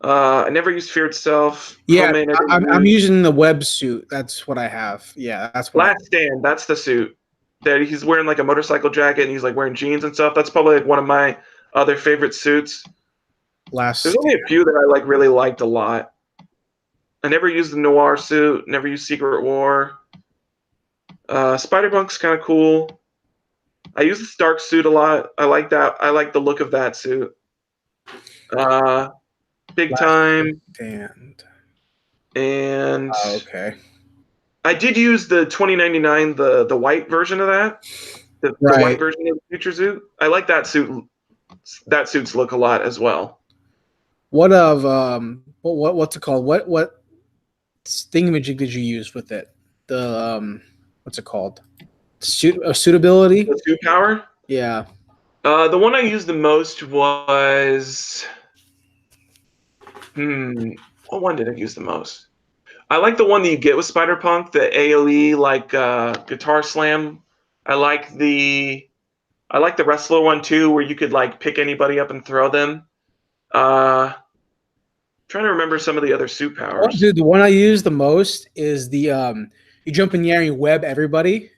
I never used Fear itself. Yeah, Homemade. I didn't I'm use. using the web suit. That's what I have. Yeah, that's what I Last Stand. That's the suit. That he's wearing like a motorcycle jacket and he's like wearing jeans and stuff. That's probably like one of my other favorite suits. There's last. only a few that I like really liked a lot. I never used the noir suit. Never used Secret War. Spider-Punk's kind of cool. I use the Stark suit a lot. I like that. I like the look of that suit. Uh, Big Last Time. stand. And Oh, okay. I did use the 2099, the white version of that. The white Right. version of the future suit. I like that suit. That suit's look a lot as well. What of what's it called? What thingamajig did you use with it? The what's it called? Suitability? The suit power. Yeah. The one I used the most was what one did I use the most? I like the one that you get with Spider-Punk, the AoE like guitar slam. I like the wrestler one too, where you could like pick anybody up and throw them. Trying to remember some of the other suit Oh, powers. dude, the one I use the most is the you jump in the air and you web everybody.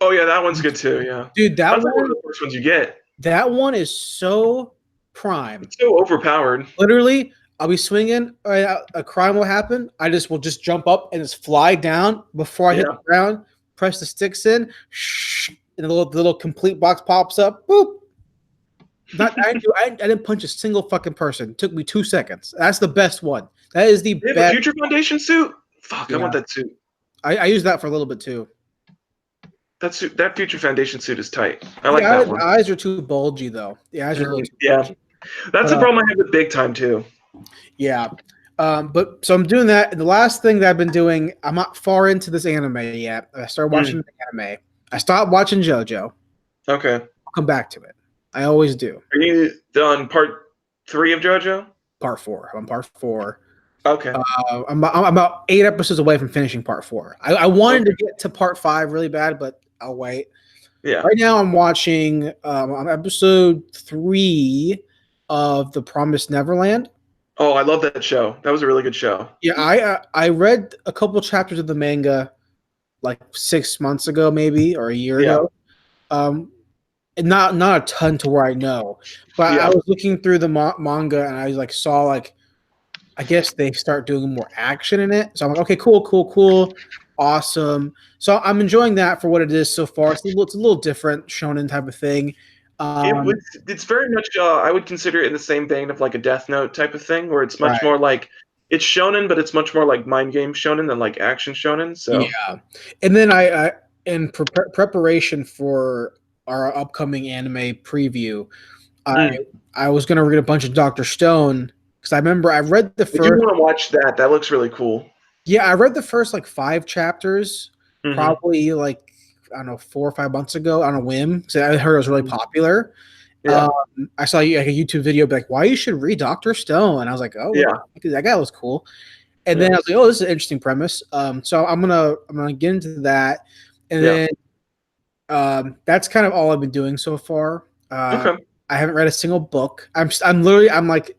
Oh yeah, that one's good too. Yeah, Dude, that's like one of the first ones you get. that one is so prime. It's so overpowered. Literally, I'll be swinging, a crime will happen. I will just jump up and just fly down before I hit the ground, press the sticks in, and the little complete box pops up. Boop. I didn't punch a single fucking person. It took me 2 seconds. That's the best one. That is the They have a best. Future Foundation suit. Fuck, I Yeah. want that suit. I used that for a little bit too. That Future Foundation suit is tight. I like that one. The eyes are too bulgy though. The eyes are a little too bulgy. That's the problem I have with Big Time too. Yeah. But so I'm doing that. And the last thing that I've been doing, I'm not far into this anime yet. I started watching the anime. I stopped watching JoJo. Okay. I'll come back to it. I always do. Are you done part 3 of JoJo? Part 4. I'm on part 4. Okay. I'm about 8 episodes away from finishing part 4. I wanted to get to part 5 really bad, but I'll wait. Yeah. Right now I'm watching on episode 3 of The Promised Neverland. Oh, I love that show. That was a really good show. Yeah, I read a couple chapters of the manga like 6 months ago, maybe, or a year ago. And not a ton to where I know, but I was looking through the manga and I like saw like I guess they start doing more action in it. So I'm like, okay, cool, awesome. So I'm enjoying that for what it is so far. It's a little different shonen type of thing. It's very much I would consider it in the same vein of like a Death Note type of thing, where it's much more like it's shonen, but it's much more like mind game shonen than like action shonen. So yeah, and then I in preparation for our upcoming anime preview, I was gonna read a bunch of Dr. Stone because I remember I read the first. If you want to watch that, that looks really cool. Yeah, I read the first like 5 chapters, probably like I don't know 4 or 5 months ago on a whim because I heard it was really popular. Yeah. I saw like a YouTube video like why you should read Dr. Stone, and I was like, oh yeah, that guy was cool. And then I was like, oh, this is an interesting premise. So I'm gonna get into that, and then that's kind of all I've been doing so far. I haven't read a single book. I'm like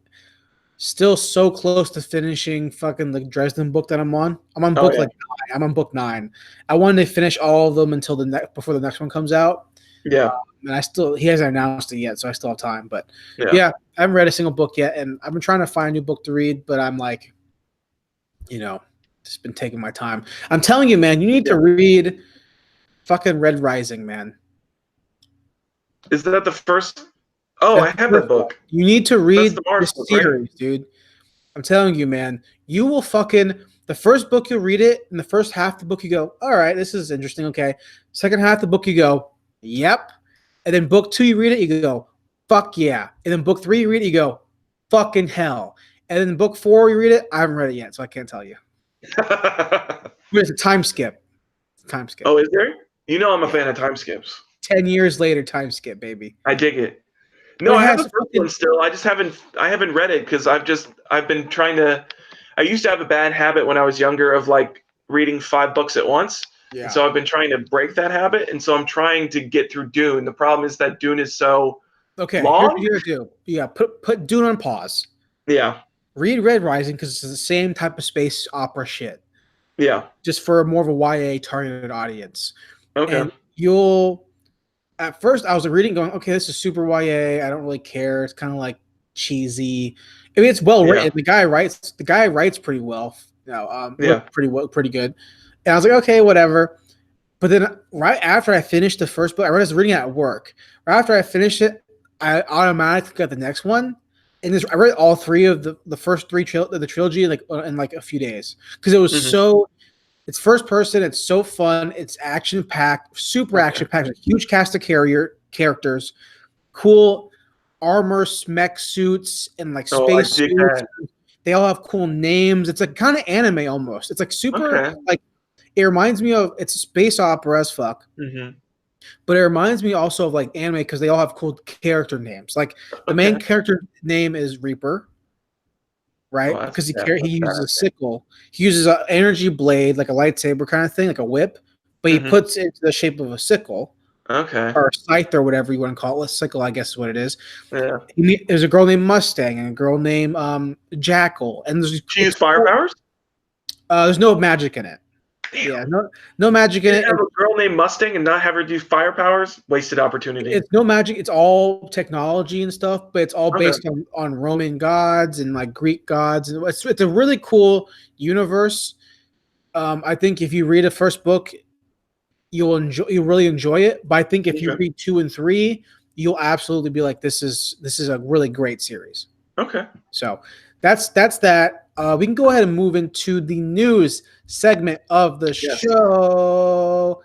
still so close to finishing fucking the Dresden book that I'm on. I'm on book 9. I'm on book 9. I wanted to finish all of them until before the next one comes out. Yeah. And he hasn't announced it yet, so I still have time. But yeah, I haven't read a single book yet, and I've been trying to find a new book to read, but I'm like, just been taking my time. I'm telling you, man, you need to read fucking Red Rising, man. Is that the first? Oh, I have that book. You need to read the series, dude. I'm telling you, man. You will the first book you'll read it, and the first half of the book you go, all right, this is interesting, okay. Second half of the book you go, yep. And then book 2 you read it, you go, fuck yeah. And then book 3, you read it, you go, fucking hell. And then book 4, you read it, I haven't read it yet, so I can't tell you. But it's a time skip. Time skip. Oh, is there? You know I'm a Yeah. fan of time skips. 10 years later, time skip, baby. I dig it. But No, it I have has the first one still. I haven't read it because I've been trying to. I used to have a bad habit when I was younger of like reading 5 books at once. Yeah. And so I've been trying to break that habit, and so I'm trying to get through Dune. The problem is that Dune is so Okay, here's long. what you gotta do. Yeah, put Dune on pause. Yeah, Read Red Rising because it's the same type of space opera shit, yeah. just for more of a YA targeted audience. Okay. And you'll at first I was reading going, okay, this is super YA. I don't really care. It's kind of like cheesy. I mean, it's well written. Yeah. The guy writes pretty well. Yeah. Pretty good. And I was like, okay, whatever. But then right after I finished the first book, I was reading it at work. Right after I finished it, I automatically got the next one. And I read all 3 of the first 3 the trilogy in like a few days because it was so. It's first person. It's so fun. It's action packed, super action packed. Huge cast of characters, cool armor, mech suits, and like space suits. They all have cool names. It's like kind of anime almost. It's like super like. It reminds me of it's a space opera as fuck. But it reminds me also of like anime because they all have cool character names. Like the main character name is Reaper, right? Because he uses a sickle. He uses an energy blade, like a lightsaber kind of thing, like a whip, but he puts it into the shape of a sickle. Okay. Or a scythe or whatever you want to call it. A sickle, I guess is what it is. Yeah. There's a girl named Mustang and a girl named Jackal. And she uses fire powers? There's no magic in it. Damn. Yeah, no magic in it. Have a girl named Mustang and not have her do fire powers? Wasted opportunity. It's no magic. It's all technology and stuff, but it's all based on Roman gods and like Greek gods. And it's a really cool universe. I think if you read the first book, you'll really enjoy it. But I think if you read 2 and 3, you'll absolutely be like, this is a really great series. Okay. So that's that. We can go ahead and move into the news segment of the show.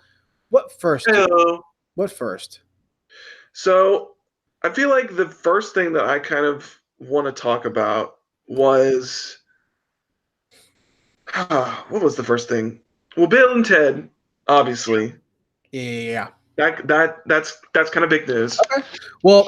What first? Hello. What first? So I feel like the first thing that I kind of want to talk about was what was the first thing? Well, Bill and Ted, obviously. Yeah. That's kind of big news. Okay. Well,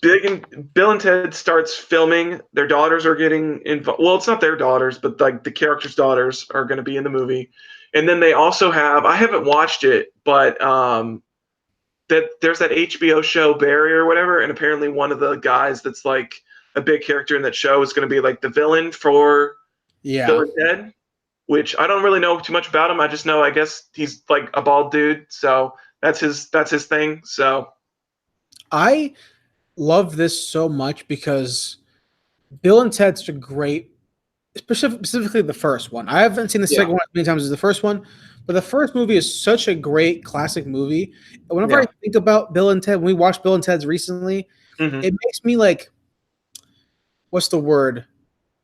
Bill and Ted starts filming. Their daughters are getting involved. Well, it's not their daughters, but like the characters' daughters are going to be in the movie. And then they also have. I haven't watched it, but that there's that HBO show Barry or whatever, and apparently one of the guys that's like a big character in that show is going to be like the villain for Bill and Ted. Which I don't really know too much about him. I just know I guess he's like a bald dude, so that's his thing. So I love this so much because Bill and Ted's such a great, specifically the first one. I haven't seen the second one as many times as the first one, but the first movie is such a great classic movie. Whenever I think about Bill and Ted, when we watched Bill and Ted's recently, it makes me like, what's the word?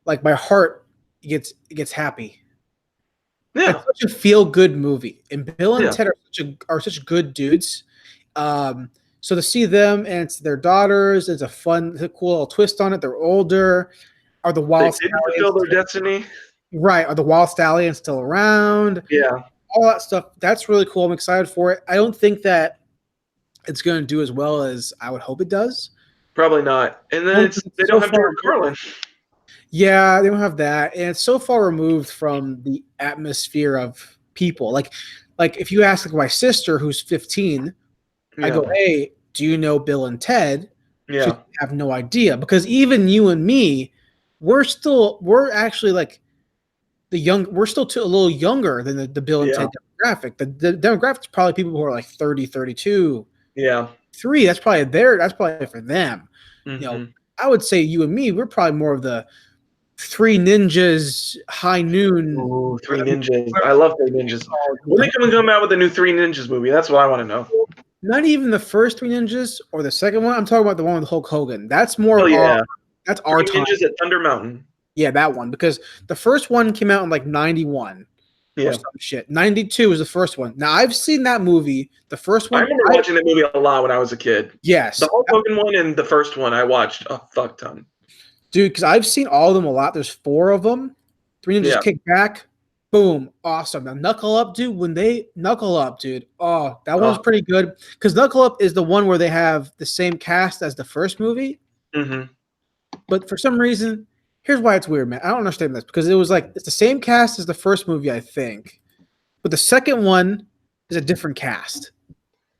Like my heart gets happy. Yeah, it's such a feel-good movie, and Bill and Ted are such good dudes. So to see them and it's their daughters, it's a cool little twist on it. They're older. Are the Wild Stallions fulfill their destiny? Right. Are the Wild Stallions still around? Yeah. All that stuff. That's really cool. I'm excited for it. I don't think that it's going to do as well as I would hope it does. Probably not. And then they don't have George Carlin. Yeah, they don't have that, and it's so far removed from the atmosphere of people. Like if you ask like my sister who's 15, I go, "Hey, do you know Bill and Ted?" Yeah, she have no idea because even you and me, we're actually like we're still a little younger than the Bill and Ted demographic. The demographic is probably people who are like 30, 32. Yeah, 3. That's probably for them. You know, I would say you and me, we're probably more of the Three Ninjas, High Noon. Ooh, Three Ninjas. I love Three Ninjas. When they come out with a new Three Ninjas movie? That's what I want to know. Not even the first Three Ninjas or the second one. I'm talking about the one with Hulk Hogan. That's more that's our time. Ninjas at Thunder Mountain. Yeah, that one. Because the first one came out in like 91. Yeah. some shit. 92 was the first one. Now I've seen that movie. The first I one. remember watching that movie a lot when I was a kid. Yes, The Hulk Hogan one and the first one I watched a fuck ton. dude. Because I've seen all of them a lot. There's 4 of them. 3 Ninjas Yeah. Kick Back. Boom, awesome. Now Knuckle Up, dude. When they Knuckle Up, dude. Oh, that one's pretty good. Because Knuckle Up is the one where they have the same cast as the first movie. Mm-hmm. But for some reason, here's why it's weird, man. I don't understand this because it was like it's the same cast as the first movie, I think, but the second one is a different cast,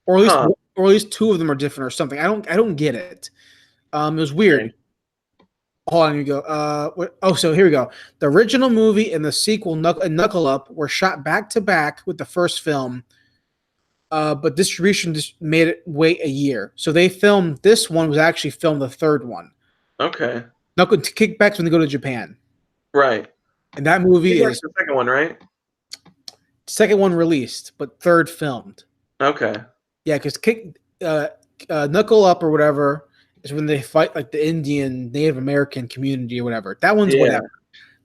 or at least 2 of them are different or something. I don't get it. It was weird. Okay. Hold on, you go. So here we go. The original movie and the sequel, Knuckle Up, were shot back to back with the first film. But distribution just made it wait a year. So they filmed this one was actually filmed the third one. Okay. Knuckle Kickbacks when they go to Japan. Right. And that movie is the second one, right? second one released, but third filmed. Okay. Yeah, because Knuckle Up or whatever is when they fight like the Indian Native American community or whatever. That one's whatever.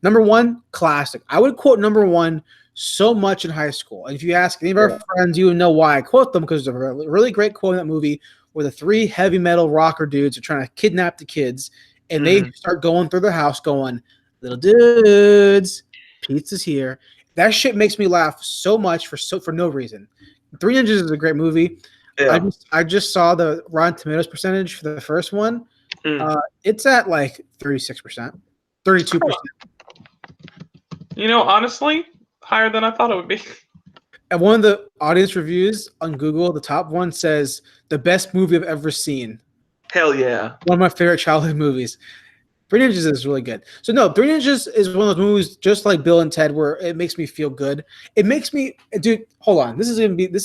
Number 1, classic. I would quote number 1 so much in high school. And if you ask any of our friends, you would know why I quote them because there's a really great quote in that movie where the 3 heavy metal rocker dudes are trying to kidnap the kids and they start going through the house going, little dudes, pizza's here. That shit makes me laugh so much for no reason. 3 Ninjas is a great movie. Yeah. I just saw the Rotten Tomatoes percentage for the first one. It's at like 36%, 32%. You know, honestly, higher than I thought it would be. And one of the audience reviews on Google, the top one says, the best movie I've ever seen. Hell yeah. One of my favorite childhood movies. 3 Ninjas is really good. So no, 3 Ninjas is one of those movies just like Bill and Ted where it makes me feel good. It makes me, dude, hold on. This is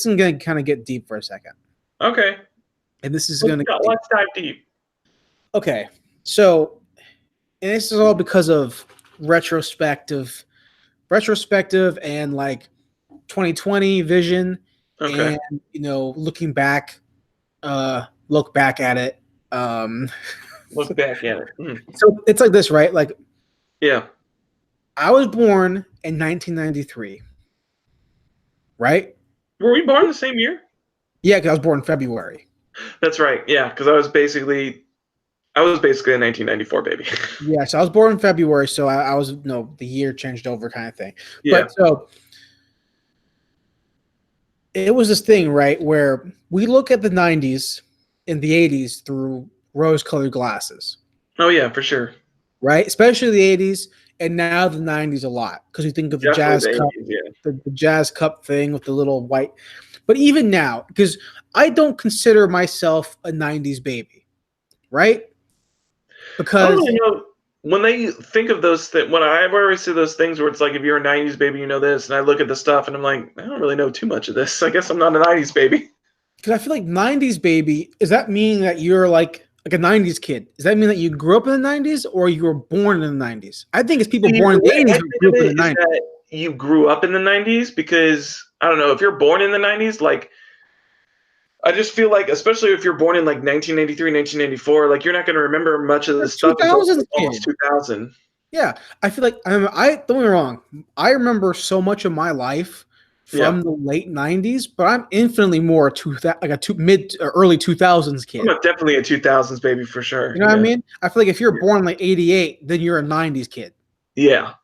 gonna kind of get deep for a second. Okay. And this is let's dive deep. Okay. So, and this is all because of retrospective and like 2020 vision. Okay. And looking back, look back at it. Look back at it. So it's like this, right? Like, yeah, I was born in 1993, right? Were we born the same year? Yeah, because I was born in February. That's right. Yeah, because I was basically a 1994 baby. Yeah, so I was born in February, so I was the year changed over kind of thing. Yeah. But so it was this thing, right, where we look at the 90s and the 80s through rose-colored glasses. Oh yeah, for sure. Right, especially the 80s and now the 90s a lot because we think of the Jazz Cup, the Jazz Cup thing with the little white. But even now, because I don't consider myself a 90s baby, right? Because I don't really know when they think of those things. When I always see those things where it's like, if you're a 90s baby, you know this, and I look at the stuff and I'm like, I don't really know too much of this. I guess I'm not a 90s baby. Because I feel like 90s baby, does that mean that you're like a 90s kid? Does that mean that you grew up in the 90s or you were born in the 90s? I think it's people born in the 80s who grew up in the 90s. You grew up in the 90s because, I don't know, if you're born in the 90s, like, I just feel like, especially if you're born in like 1993, 1994, like you're not going to remember much of this stuff until almost 2000. Yeah, I feel like don't get me wrong. I remember so much of my life from the late 90s, but I'm infinitely more mid or early 2000s kid. I'm definitely a 2000s baby for sure. You know what I mean? I feel like if you're born like 88, then you're a 90s kid. Yeah.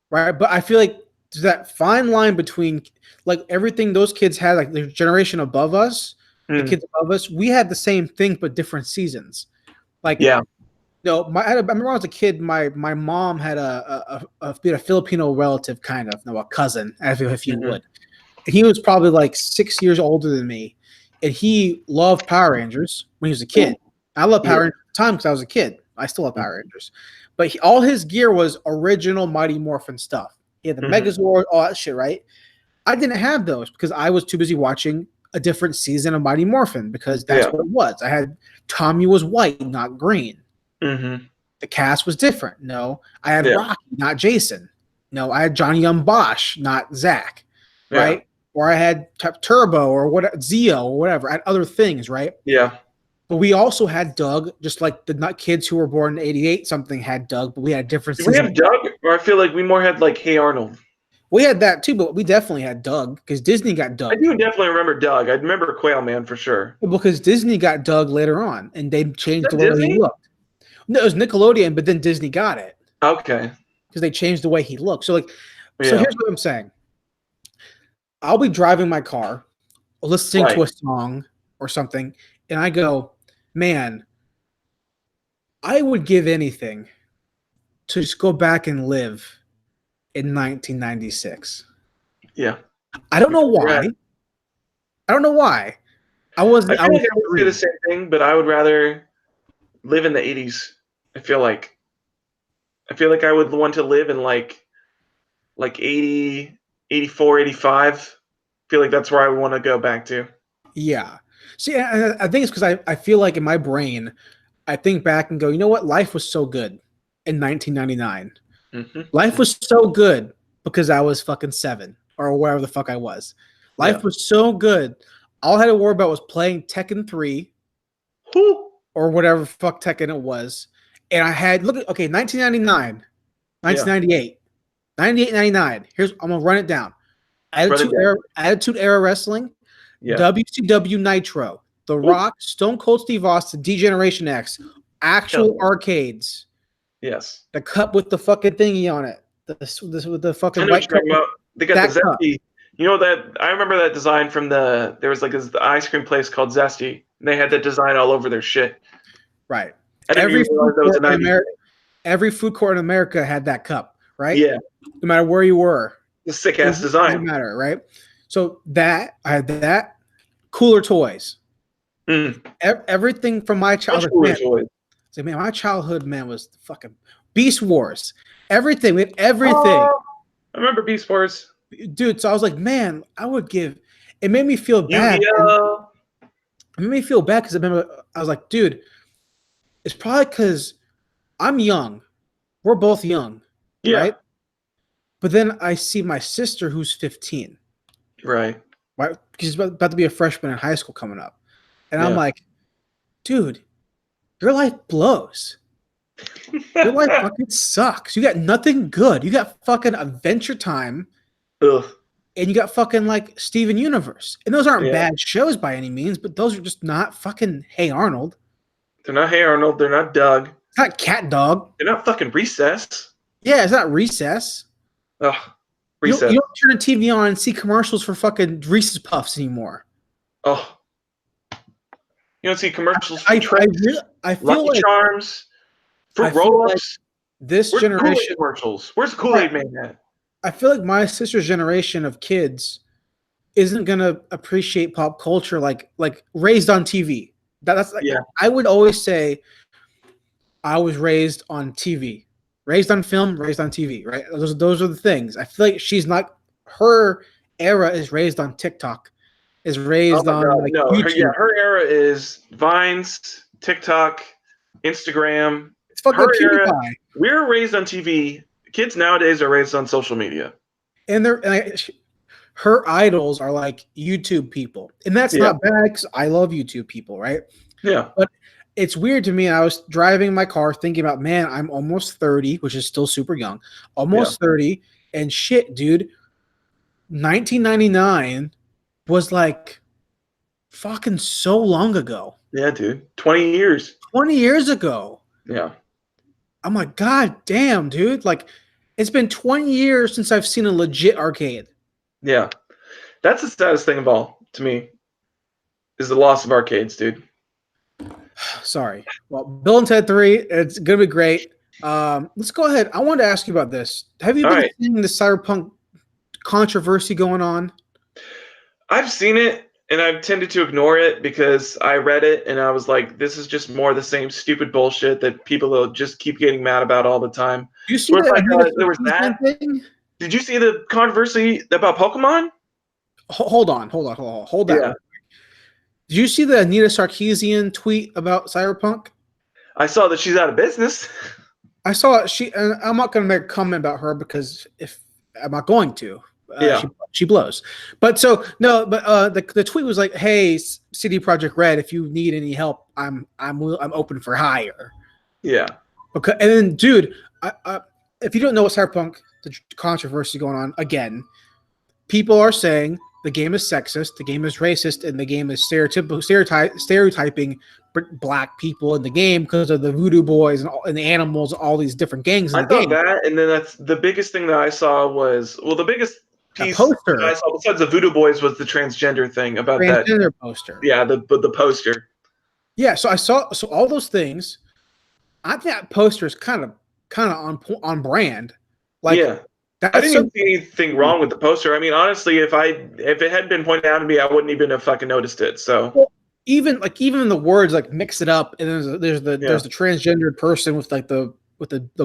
Right? But I feel like there's that fine line between like everything those kids had, like the generation above us, the kids above us, we had the same thing but different seasons. Like, I remember when I was a kid, my mom had a Filipino relative, kind of, a cousin, if you would. And he was probably like 6 years older than me, and he loved Power Rangers when he was a kid. I loved Power Rangers at the time because I was a kid. I still love Power Rangers, but all his gear was original Mighty Morphin stuff. He had the Megazord, all that shit, right? I didn't have those because I was too busy watching a different season of Mighty Morphin because that's what it was. I had Tommy was white, not green. The cast was different. No, I had Rocky, not Jason. No, I had Johnny Young Bosch, not Zach. Right? Or I had Turbo or Zeo or whatever. I had other things, right? Yeah. But we also had Doug, just like the kids who were born in '88. Something had Doug, but we had a different. Did we have Doug, or I feel like we more had like Hey Arnold. We had that too, but we definitely had Doug because Disney got I Doug. do definitely remember Doug. I remember Quail Man for sure. Because Disney got Doug later on, and they changed the way Disney? he looked. No, it was Nickelodeon, but then Disney got it Okay. because they changed the way he looked. So Yeah. here's what I'm saying. I'll be driving my car, listening to a song or something, and I go, man, I would give anything to just go back and live in 1996. Yeah. I don't know why. Yeah. I don't know why. I feel was like I would say the same thing, but I would rather live in the 80s. I feel like I would want to live in like 80, 84, 85. I feel like that's where I want to go back to. Yeah. See, I think it's because I feel like in my brain, I think back and go, you know what? Life was so good in 1999. Mm-hmm. Life was so good because I was fucking 7 or wherever the fuck I was. Life was so good. All I had to worry about was playing Tekken 3 or whatever fuck Tekken it was. And I had, 1999, 1998, 98, 99. I'm going to run it down. Attitude Era Wrestling, WCW Nitro, The Rock, Stone Cold Steve Austin, D-Generation X, actual arcades. Yes. The cup with the fucking thingy on it. With the fucking white cup. They got the Zesty. You know that I remember that design from there was like the ice cream place called Zesty. And they had that design all over their shit. Right. Every food court in America had that cup, right? Yeah. No matter where you were. The sick ass design. Doesn't matter, right? So I had that. Cooler toys. Everything from my childhood. Man, my childhood, man, was fucking Beast Wars. Everything. We had everything. Oh, I remember Beast Wars. Dude, so I was like, man, I would give. It made me feel bad. It made me feel bad because I remember I was like, dude, it's probably because I'm young. We're both young, right? But then I see my sister who's 15. Right. Because she's about to be a freshman in high school coming up. And I'm like, dude, your life blows. Your life fucking sucks. You got nothing good. You got fucking Adventure Time. Ugh. And you got fucking like Steven Universe. And those aren't bad shows by any means, but those are just not fucking Hey Arnold. They're not Hey Arnold. They're not Doug. It's not Cat Dog. They're not fucking Recess. Yeah, it's not Recess. Ugh. Recess. You don't turn the TV on and see commercials for fucking Reese's Puffs anymore. Oh. You don't see commercials for I feel Lucky like Charms, for Roll-Ups. Like this Where's generation commercials. Where's the Kool-Aid Man at? I feel like my sister's generation of kids isn't gonna appreciate pop culture like raised on TV. That's like I would always say I was raised on TV. Raised on film, raised on TV, right? Those are the things. I feel like she's not. Her era is raised on TikTok, is raised on YouTube. Her era is Vines, TikTok, Instagram. It's fucking PewDiePie. We're raised on TV. Kids nowadays are raised on social media, and her idols are like YouTube people, and that's not bad because I love YouTube people, right? Yeah, but it's weird to me. I was driving my car thinking about, man, I'm almost 30, which is still super young. Almost 30. And shit, dude, 1999 was like fucking so long ago. Yeah, dude. 20 years. 20 years ago. Yeah. I'm like, God damn, dude. Like, it's been 20 years since I've seen a legit arcade. Yeah. That's the saddest thing of all to me is the loss of arcades, dude. Sorry. Well, Bill and Ted 3, it's going to be great. Let's go ahead. I wanted to ask you about this. Have you been seeing the cyberpunk controversy going on? I've seen it, and I've tended to ignore it because I read it, and I was like, this is just more of the same stupid bullshit that people will just keep getting mad about all the time. You see that? There was that thing? Did you see the controversy about Pokemon? Hold on. Hold that. Yeah. Did you see the Anita Sarkeesian tweet about Cyberpunk? I saw that she's out of business. I saw it. And I'm not going to make a comment about her because I'm not going to. She blows. But the tweet was like, "Hey, CD Projekt Red, if you need any help, I'm open for hire." Yeah. Okay. And then, dude, if you don't know what Cyberpunk the controversy going on again. People are saying the game is sexist, the game is racist, and the game is stereotyping black people in the game because of the voodoo boys and the animals, all these different gangs in I the thought game. that, and then that's the biggest thing that I saw was the biggest piece poster. that I saw besides the voodoo boys was the transgender thing about transgender poster. Yeah, the poster. Yeah, so I saw all those things. I think that poster is kind of on brand. Like, yeah. I didn't even see anything wrong with the poster. I mean, honestly, if it hadn't been pointed out to me, I wouldn't even have fucking noticed it. So well, even in the words, like mix it up, and there's the transgendered person with like the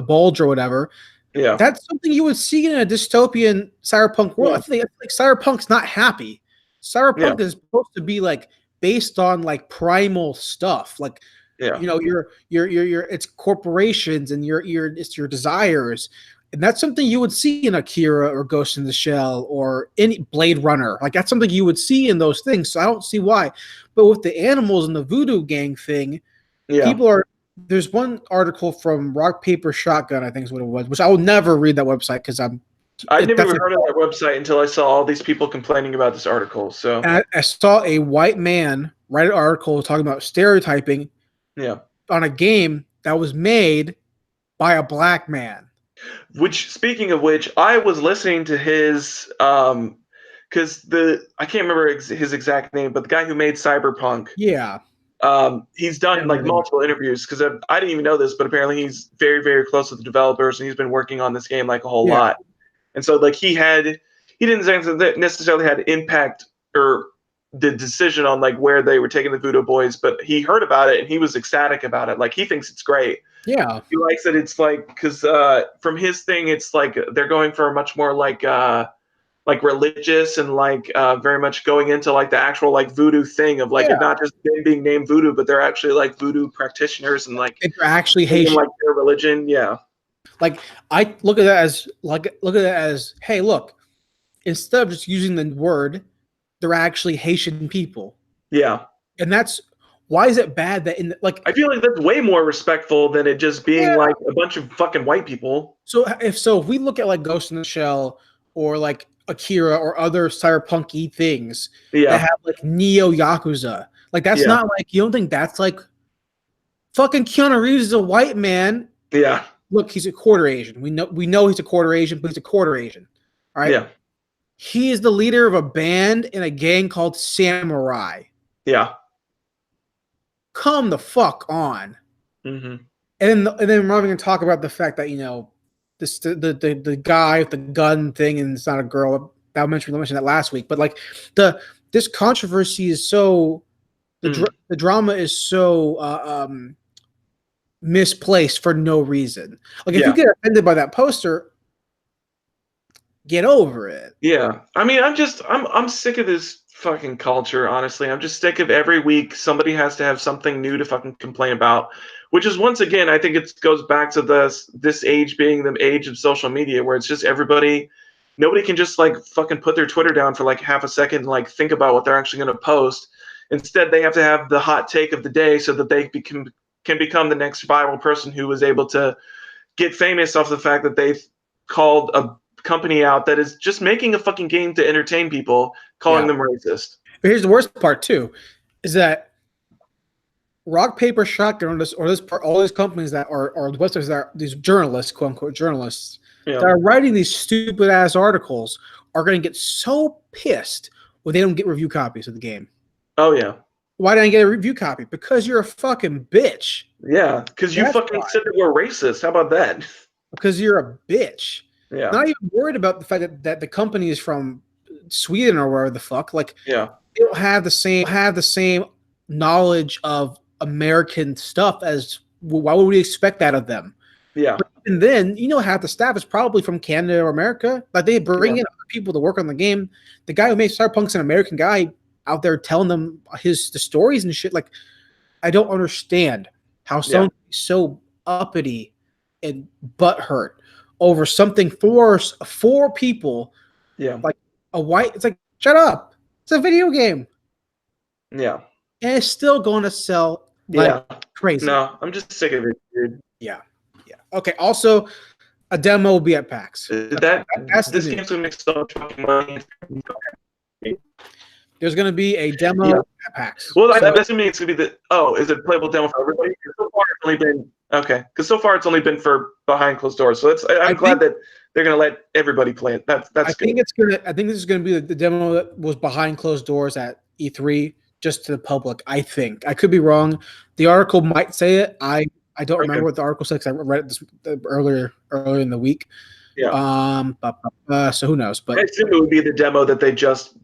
bulge or whatever. Yeah, that's something you would see in a dystopian cyberpunk world. I think like cyberpunk's not happy. Cyberpunk is supposed to be like based on like primal stuff, like your it's corporations and it's your desires. And that's something you would see in Akira or Ghost in the Shell or any Blade Runner. Like that's something you would see in those things. So I don't see why. But with the animals and the voodoo gang thing, people are. There's one article from Rock Paper Shotgun, I think is what it was, which I will never read that website because I never even heard of that website until I saw all these people complaining about this article. So I saw a white man write an article talking about stereotyping on a game that was made by a black man. Which, speaking of which, I was listening to his because I can't remember his exact name, but the guy who made Cyberpunk. Yeah. He's done like multiple interviews because I didn't even know this, but apparently he's very, very close with the developers and he's been working on this game like a whole lot. And so like he didn't necessarily had impact or the decision on like where they were taking the Voodoo Boys, but he heard about it and he was ecstatic about it. Like he thinks it's great. Yeah. He likes that it's like because from his thing, it's like they're going for a much more like religious and like very much going into like the actual like voodoo thing of like it not just being named voodoo, but they're actually like voodoo practitioners and like they're actually Haitian, like their religion. Yeah. Like I look at that as hey, look, instead of just using the word, they're actually Haitian people. Yeah. And that's why is it bad that I feel like that's way more respectful than it just being like a bunch of fucking white people. So if we look at like Ghost in the Shell or like Akira or other cyberpunk-y things that have like neo Yakuza, like that's not like, you don't think that's like fucking Keanu Reeves is a white man. Yeah. Look, he's a quarter Asian. We know he's a quarter Asian, but he's a quarter Asian. All right. Yeah. He is the leader of a band in a gang called Samurai. Yeah. Come the fuck on. Mm-hmm. And then we're not going to talk about the fact that, this the guy with the gun thing and it's not a girl. I mentioned that last week. But like this controversy is so the drama is so misplaced for no reason. Like if you get offended by that poster, get over it. Yeah. I mean, I'm sick of this fucking culture, honestly. I'm just sick of every week somebody has to have something new to fucking complain about, which is once again, I think it goes back to this age being the age of social media where it's just nobody can just like fucking put their Twitter down for like half a second and like think about what they're actually going to post. Instead, they have to have the hot take of the day so that they can become the next viral person who was able to get famous off the fact that they've called a company out that is just making a fucking game to entertain people, calling them racist. But here's the worst part too, is that Rock Paper Shotgun all these companies that are websites that are these journalists, quote unquote journalists, that are writing these stupid ass articles are going to get so pissed when they don't get review copies of the game. Oh yeah. Why didn't I get a review copy? Because you're a fucking bitch. Yeah, because you fucking said that we're racist. How about that? Because you're a bitch. Yeah. Not even worried about the fact that the company is from Sweden or wherever the fuck. Like, they don't have the same knowledge of American stuff as why would we expect that of them? Yeah. And then half the staff is probably from Canada or America. Like they bring in other people to work on the game. The guy who made Cyberpunk's an American guy out there telling them the stories and shit. Like, I don't understand how someone so uppity and butthurt over something for people. Yeah. Like a white, it's like, shut up. It's a video game. Yeah. And it's still going to sell like crazy. No, I'm just sick of it, dude. Yeah. Yeah. Okay. Also, A demo will be at PAX. That's this game's gonna make so much fucking money. There's going to be a demo at PAX. Well, I'm assuming it's gonna be is it a playable demo for everybody? So far, it's only been because so far it's only been for behind closed doors. So I'm glad that they're gonna let everybody play it. That's good. I think this is gonna be the demo that was behind closed doors at E3, just to the public. I think I could be wrong. The article might say it. I don't remember what the article said because I read it earlier in the week. Yeah. So who knows? But I assume it would be the demo that they just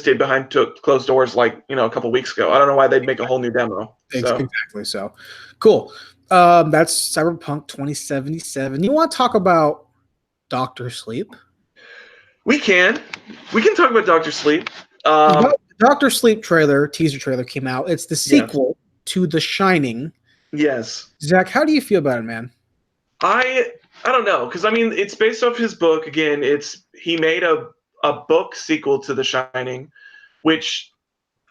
did behind closed doors, like a couple weeks ago. I don't know why they'd make a whole new demo. Exactly. So cool. That's Cyberpunk 2077. You want to talk about Dr. Sleep? We can talk about Dr. Sleep. Dr. Sleep teaser trailer came out. It's the sequel to The Shining. Yes. Zach, how do you feel about it, man? I don't know, because I mean it's based off his book. Again, he made a book sequel to The Shining, which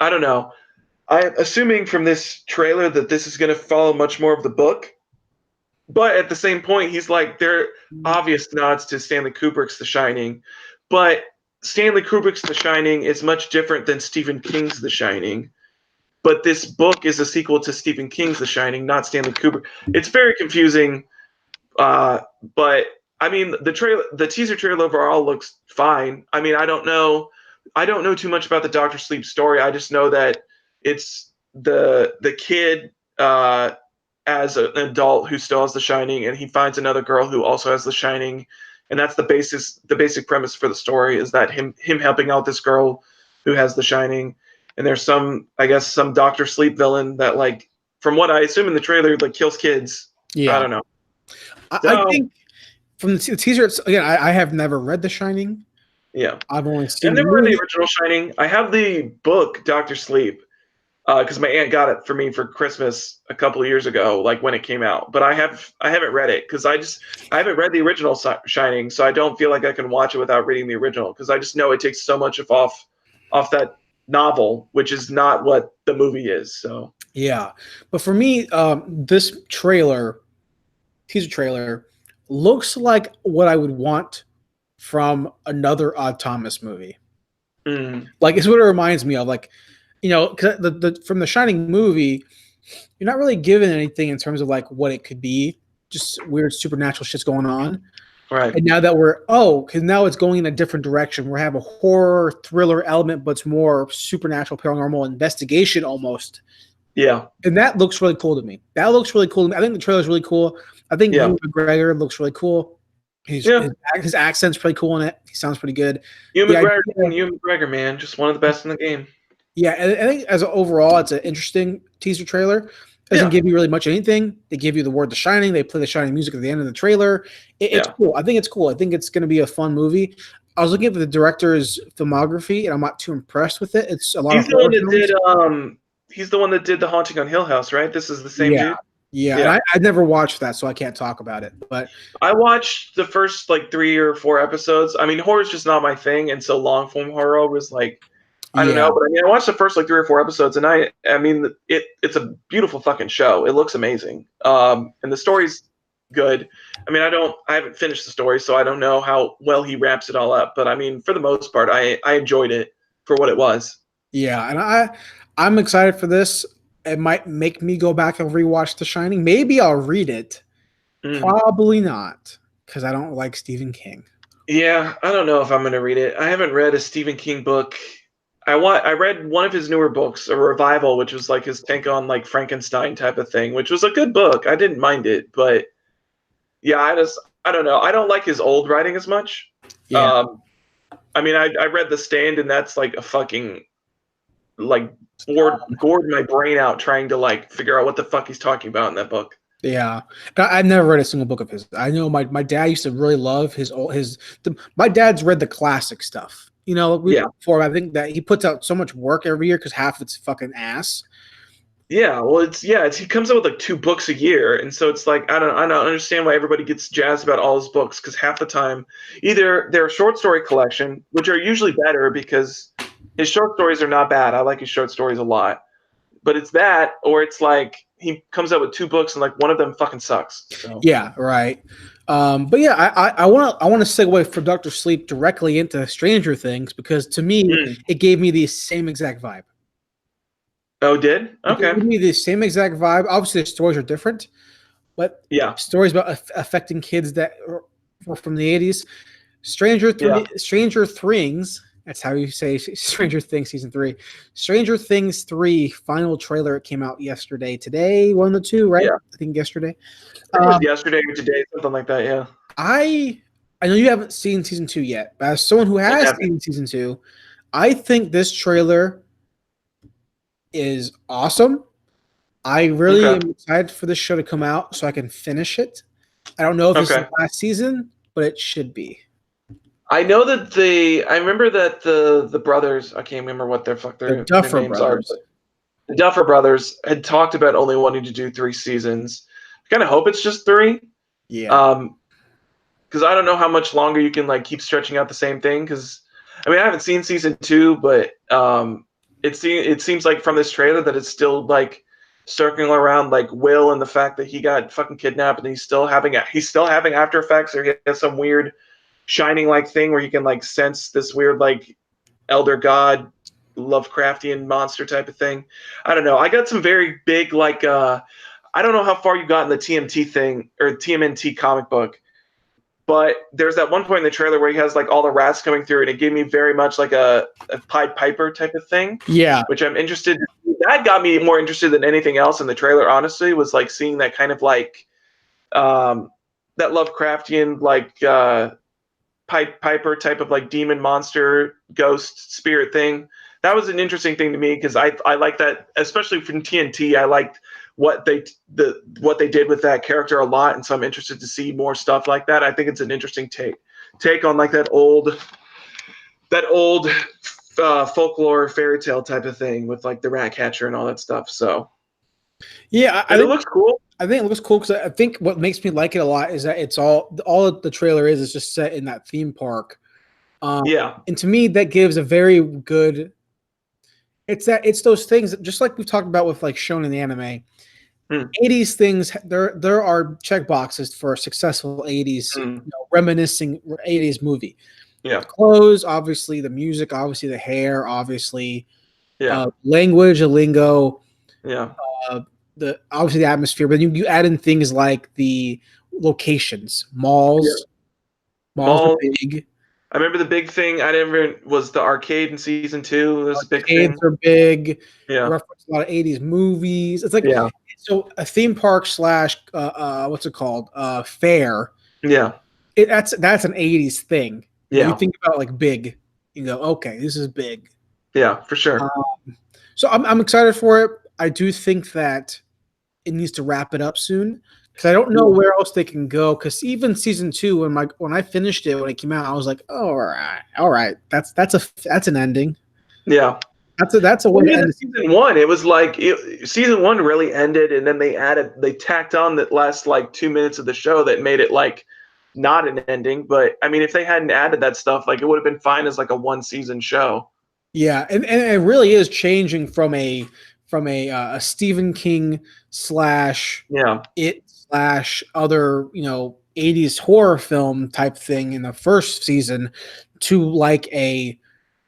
I don't know. I'm assuming from this trailer that this is going to follow much more of the book. But at the same point, he's like, there are obvious nods to Stanley Kubrick's The Shining. But Stanley Kubrick's The Shining is much different than Stephen King's The Shining. But this book is a sequel to Stephen King's The Shining, not Stanley Kubrick. It's very confusing. But I mean, the teaser trailer overall looks fine. I mean, I don't know too much about the Dr. Sleep story. I just know that it's the kid as an adult who still has The Shining, and he finds another girl who also has The Shining, and that's the basic premise for the story, is that him helping out this girl who has The Shining, and there's some Dr. Sleep villain that, like, from what I assume in the trailer, like, kills kids. Yeah, I don't know. I think from the teaser, again, I have never read The Shining. Yeah, I've only seen. I've never read the original Shining. I have the book Dr. Sleep because my aunt got it for me for Christmas a couple of years ago, like when it came out. But I haven't read it because I haven't read the original Shining, so I don't feel like I can watch it without reading the original because I just know it takes so much off that novel, which is not what the movie is. So yeah, but for me, this teaser trailer looks like what I would want from another Odd Thomas movie. Like, it's what it reminds me of. Like, cause from the Shining movie, you're not really given anything in terms of like what it could be. Just weird supernatural shit's going on. Right. And now that because now it's going in a different direction. We have a horror thriller element, but it's more supernatural, paranormal investigation almost. Yeah. And that looks really cool to me. I think the trailer's really cool. I think Ewan McGregor looks really cool. His accent's pretty cool in it. He sounds pretty good. Ewan McGregor, man, just one of the best in the game. Yeah, and I think as overall, it's an interesting teaser trailer. Doesn't give you really much anything. They give you the word The Shining. They play The Shining music at the end of the trailer. It's cool. I think it's cool. I think it's going to be a fun movie. I was looking at the director's filmography, and I'm not too impressed with it. It's a lot of horror films. He's the one that did The Haunting on Hill House, right? This is the same dude? Yeah. And I never watched that, so I can't talk about it. But I watched the first, like, 3 or 4 episodes. I mean, horror's just not my thing, and so long-form horror was, like, I don't know. But, I mean, I watched the first, like, 3 or 4 episodes, and I mean, it's a beautiful fucking show. It looks amazing. And the story's good. I mean, I haven't finished the story, so I don't know how well he wraps it all up. But, I mean, for the most part, I enjoyed it for what it was. Yeah, and I'm excited for this. It might make me go back and rewatch The Shining. Maybe I'll read it. Probably not, because I don't like Stephen King. Yeah, I don't know if I'm going to read it. I haven't read a Stephen King book. I read one of his newer books, A Revival, which was like his take on like Frankenstein type of thing, which was a good book. I didn't mind it, but yeah, I don't know. I don't like his old writing as much. Yeah. I mean, I read The Stand, and that's like a fucking like gored my brain out trying to like figure out what the fuck he's talking about in that book. Yeah, I've never read a single book of his. I know my dad used to really love my dad's read the classic stuff. Before I think that he puts out so much work every year because half it's fucking ass. Yeah, well, he comes out with like 2 books a year, and so it's like I don't understand why everybody gets jazzed about all his books, because half the time either they're a short story collection, which are usually better because his short stories are not bad. I like his short stories a lot. But it's that, or it's like he comes out with 2 books and like one of them fucking sucks. So. Yeah, right. But yeah, I want to segue from Doctor Sleep directly into Stranger Things because to me it gave me the same exact vibe. Oh, did? It Okay. gave me the same exact vibe. Obviously, the stories are different, but Yeah. stories about affecting kids that were from the 80s. Stranger Things. That's how you say Stranger Things season 3. Stranger Things 3 final trailer. It came out yesterday. Today, one of the two, right? Yeah. I think yesterday. I think it was yesterday or today, something like that. Yeah. I know you haven't seen season 2 yet, but as someone who has seen season 2, I think this trailer is awesome. I really am excited for this show to come out so I can finish it. I don't know if it's the last season, but it should be. I know that I remember that the brothers, I can't remember what their Duffer names brothers. are. The Duffer brothers had talked about only wanting to do 3 seasons. I kind of hope it's just 3. Yeah. Because I don't know how much longer you can like keep stretching out the same thing. Because I mean, I haven't seen season 2, but it seems like from this trailer that it's still like circling around like Will and the fact that he got fucking kidnapped and he's still having after effects, or he has some weird shining like thing where you can like sense this weird like elder god Lovecraftian monster type of thing. I don't know. I got some very big like I don't know how far you got in the TMT thing or TMNT comic book, but there's that one point in the trailer where he has like all the rats coming through, and it gave me very much like a Pied Piper type of thing. Yeah. Which I'm interested in. That got me more interested than anything else in the trailer, honestly, was like seeing that kind of like that Lovecraftian like Pied Piper type of like demon monster ghost spirit thing. That was an interesting thing to me because I like that, especially from TNT. I liked what they did with that character a lot, and so I'm interested to see more stuff like that. I think it's an interesting take on like that old folklore fairy tale type of thing with like the rat catcher and all that stuff. So yeah, it looks cool. I think it looks cool because I think what makes me like it a lot is that it's all the trailer is just set in that theme park. And to me, that gives a very good. It's those things that, just like we've talked about with like shown in the anime. 80s things, there are check boxes for a successful 80s reminiscing 80s movie. Yeah. The clothes, obviously, the music, obviously, the hair, obviously, language, the lingo, obviously the atmosphere. But you add in things like the locations, malls. Malls are big. I remember the big thing was the arcade in season 2. There's a big thing. Arcades are big. Yeah. Reference a lot of 80s movies. It's like so a theme park / what's it called? Fair. Yeah. That's an 80s thing. Yeah. You think about like big, you go, okay, this is big. Yeah, for sure. So I'm excited for it. I do think that it needs to wrap it up soon because I don't know where else they can go. Because even season 2, when I finished it when it came out, I was like, oh, all right, that's an ending. Yeah. That's a way to end season 1. It was like season 1 really ended, and then they tacked on that last like 2 minutes of the show that made it like not an ending. But I mean, if they hadn't added that stuff, like it would have been fine as like a 1-season show. Yeah, and it really is changing from a Stephen King / it / other 80s horror film type thing in the first season to like a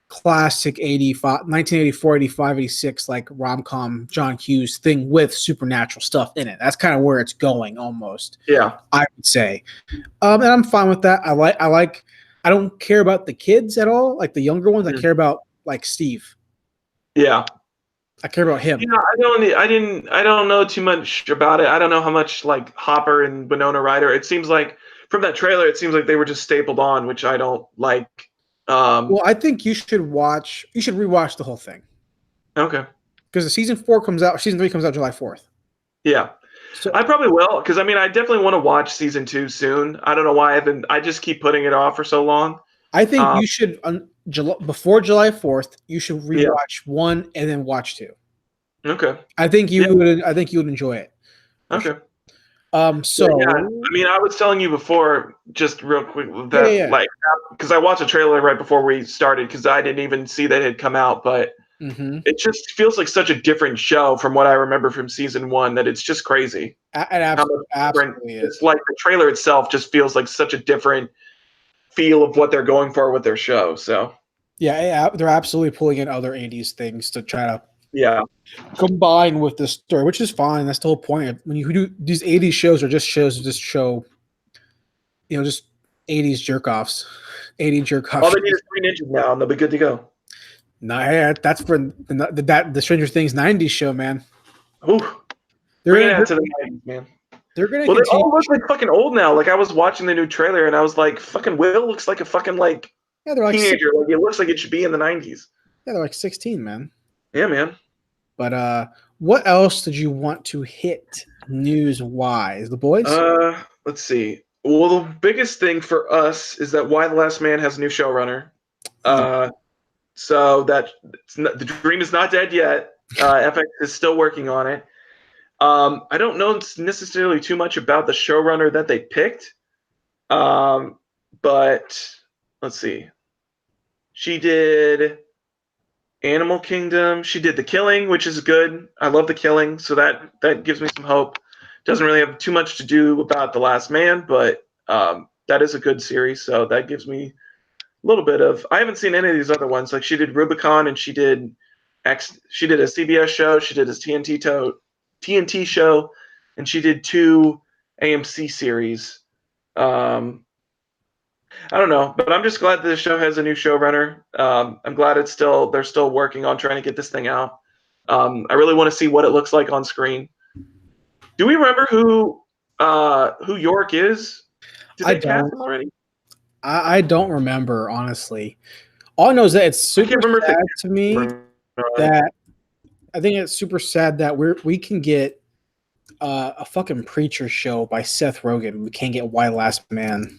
classic 1984, 85, 86 like rom-com John Hughes thing with supernatural stuff in it. That's kind of where it's going almost. Yeah, I would say. And I'm fine with that. I don't care about the kids at all, like the younger ones. I care about like Steve. Yeah. I care about him. Yeah, I don't know too much about it. I don't know how much like Hopper and Winona Ryder. It seems like from that trailer, it seems like they were just stapled on, which I don't like. Well, I think you should rewatch the whole thing. Okay. Because season 3 comes out July 4th. Yeah. So I probably will, because I mean I definitely want to watch season 2 soon. I don't know why I just keep putting it off for so long. I think you should before July 4th, you should rewatch 1 and then watch 2. Okay. I think you would enjoy it. Okay. Sure. So I mean, I was telling you before, just real quick, that like because I watched a trailer right before we started because I didn't even see that it had come out, but Mm-hmm. It just feels like such a different show from what I remember from season 1 that it's just crazy. It How much absolutely is. It's like the trailer itself just feels like such a different feel of what they're going for with their show. So yeah, they're absolutely pulling in other 80s things to try to combine with the story, which is fine. That's the whole point. When you do these 80s shows, are just shows to just show, just 80s jerk offs, 80 jerk offs. All they need is 3 ninjas now, and they'll be good to go. Nah, that's for the Stranger Things 90s show, man. Ooh, bring it out to the 90s, man. They're gonna. Well, they all look like fucking old now. Like I was watching the new trailer, and I was like, "Fucking Will looks like a fucking like they're like teenager. Like it looks like it should be in the 90s." Yeah, they're like 16, man. Yeah, man. But what else did you want to hit news-wise? The boys? Let's see. Well, the biggest thing for us is that Why the Last Man has a new showrunner. So that the dream is not dead yet. FX is still working on it. I don't know necessarily too much about the showrunner that they picked, but let's see. She did Animal Kingdom. She did The Killing, which is good. I love The Killing, so that gives me some hope. Doesn't really have too much to do about The Last Man, but that is a good series, so that gives me a little bit of. I haven't seen any of these other ones. Like she did Rubicon, and she did a CBS show. She did a TNT show, and she did 2 AMC series. I don't know, but I'm just glad that the show has a new showrunner. I'm glad they're still working on trying to get this thing out. I really want to see what it looks like on screen. Do we remember who York is? Did they cast him already? I don't remember, honestly. All I know is that it's super sad to me that I think it's super sad that we can get a fucking Preacher show by Seth Rogen. We can't get Why Last Man.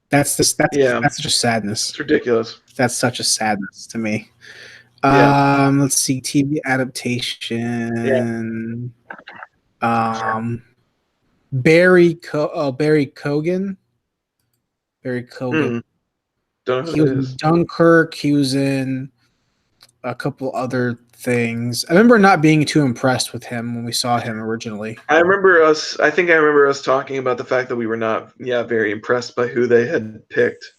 That's just sadness. It's ridiculous. That's such a sadness to me. Yeah. Let's see, TV adaptation. Yeah. Barry Cogan. Barry Cogan. Don't know he was in Dunkirk. He was in a couple other things. I remember not being too impressed with him when we saw him originally. I think I remember us talking about the fact that we were not very impressed by who they had picked.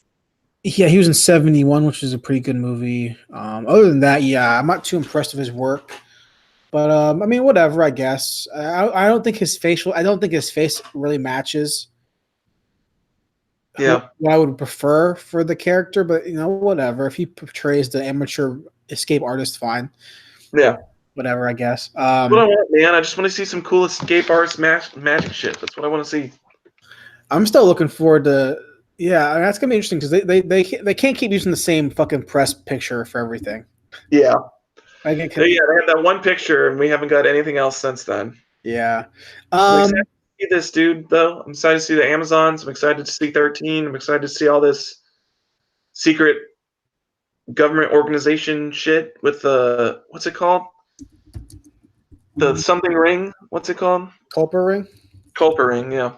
Yeah, he was in 71, which is a pretty good movie. Other than that, I'm not too impressed with his work. But I mean, whatever, I guess. I don't think his face really matches what I would prefer for the character, but whatever. If he portrays the amateur escape artist, fine. Yeah. Whatever, I guess. What I want, man. I just want to see some cool escape artist magic shit. That's what I want to see. I'm still looking forward to. Yeah, that's gonna be interesting because they can't keep using the same fucking press picture for everything. Yeah. They have that one picture, and we haven't got anything else since then. Yeah. I'm excited to see this, dude. Though I'm excited to see the Amazons. I'm excited to see 13. I'm excited to see all this secret government organization shit with the what's it called? The something ring. What's it called? Culper ring. Culper ring. Yeah.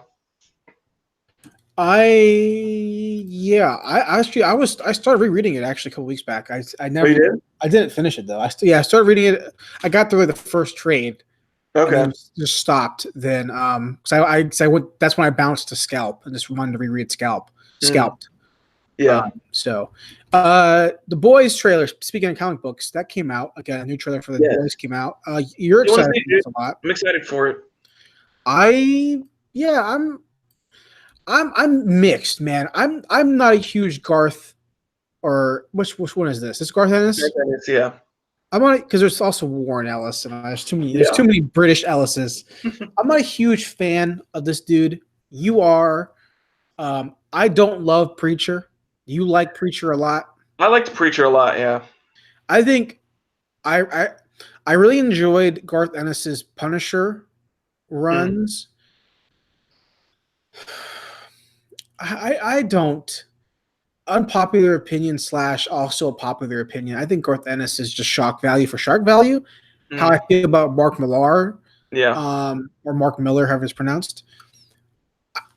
I started rereading it actually a couple weeks back. I never. Oh, you did? I didn't finish it though. I started reading it. I got through the first trade. Okay. And just stopped then. Because I went. That's when I bounced to Scalp and just wanted to reread Scalped. Yeah. The Boys trailer. Speaking of comic books, that came out again. A new trailer for the Boys came out. You're excited for this a lot. I'm excited for it. I'm mixed, man. I'm not a huge Garth or which one is this? Is Garth Ennis? Garth Ennis, yeah. I'm on it because there's also Warren Ellis, and there's too many British Ellises. I'm not a huge fan of this dude. You are. I don't love Preacher. You like Preacher a lot. I liked Preacher a lot, yeah. I think I really enjoyed Garth Ennis's Punisher runs. I don't. Unpopular opinion / also a popular opinion. I think Garth Ennis is just shock value for shark value. How I feel about Mark Millar. Yeah. Or Mark Miller, however it's pronounced.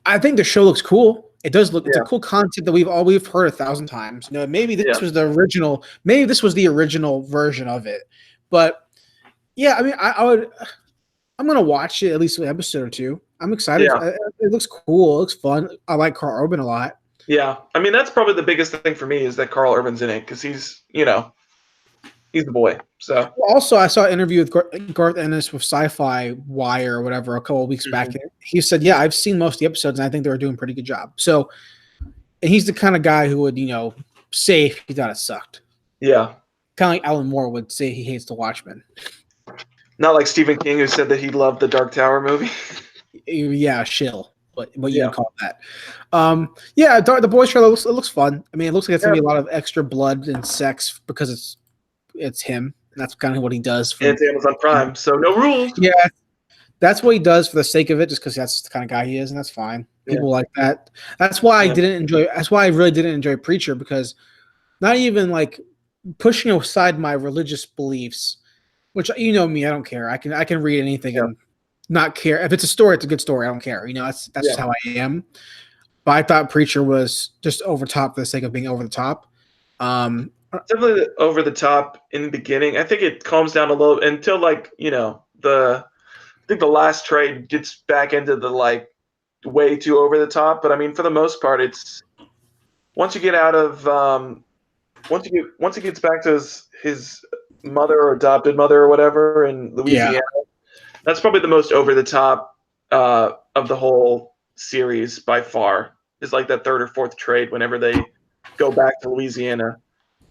I think the show looks cool. It does look. It's a Yeah. cool concept that we've heard 1,000 times. You know, maybe this Yeah. was the original. Maybe this was the original version of it. But yeah, I mean, I would. I'm gonna watch it at least an episode or two. I'm excited. Yeah. It looks cool. It looks fun. I like Carl Urban a lot. Yeah. I mean, that's probably the biggest thing for me is that Carl Urban's in it because he's, he's the boy. So Also, I saw an interview with Garth Ennis with Sci-Fi Wire or whatever a couple of weeks back. He said, "Yeah, I've seen most of the episodes, and I think they were doing a pretty good job." So, and he's the kind of guy who would, say if he thought it sucked. yeah, Kind of like Alan Moore would say he hates The Watchmen. not like Stephen King who said that he loved the Dark Tower movie. Yeah, shill. What you Yeah. would call that? Yeah, the boys trailer looks fun. I mean, it looks like it's gonna be a lot of extra blood and sex because it's him. And that's kind of what he does. And it's Amazon Prime, so no rules. Yeah, that's what he does for the sake of it, just because that's the kind of guy he is, and that's fine. People like that. That's why I didn't enjoy. That's why I really didn't enjoy Preacher, because not even like pushing aside my religious beliefs, which you know me, I don't care. I can read anything and not care. If it's a story, it's a good story. I don't care. That's just how I am. But I thought Preacher was just over top for the sake of being over the top. Definitely over the top in the beginning. I think it calms down a little until I think the last trade gets back into the way too over the top. But I mean, for the most part, it's once you get out of once he gets back to his mother or adopted mother or whatever in Louisiana, that's probably the most over the top of the whole series by far. Is like that third or fourth trade whenever they go back to Louisiana.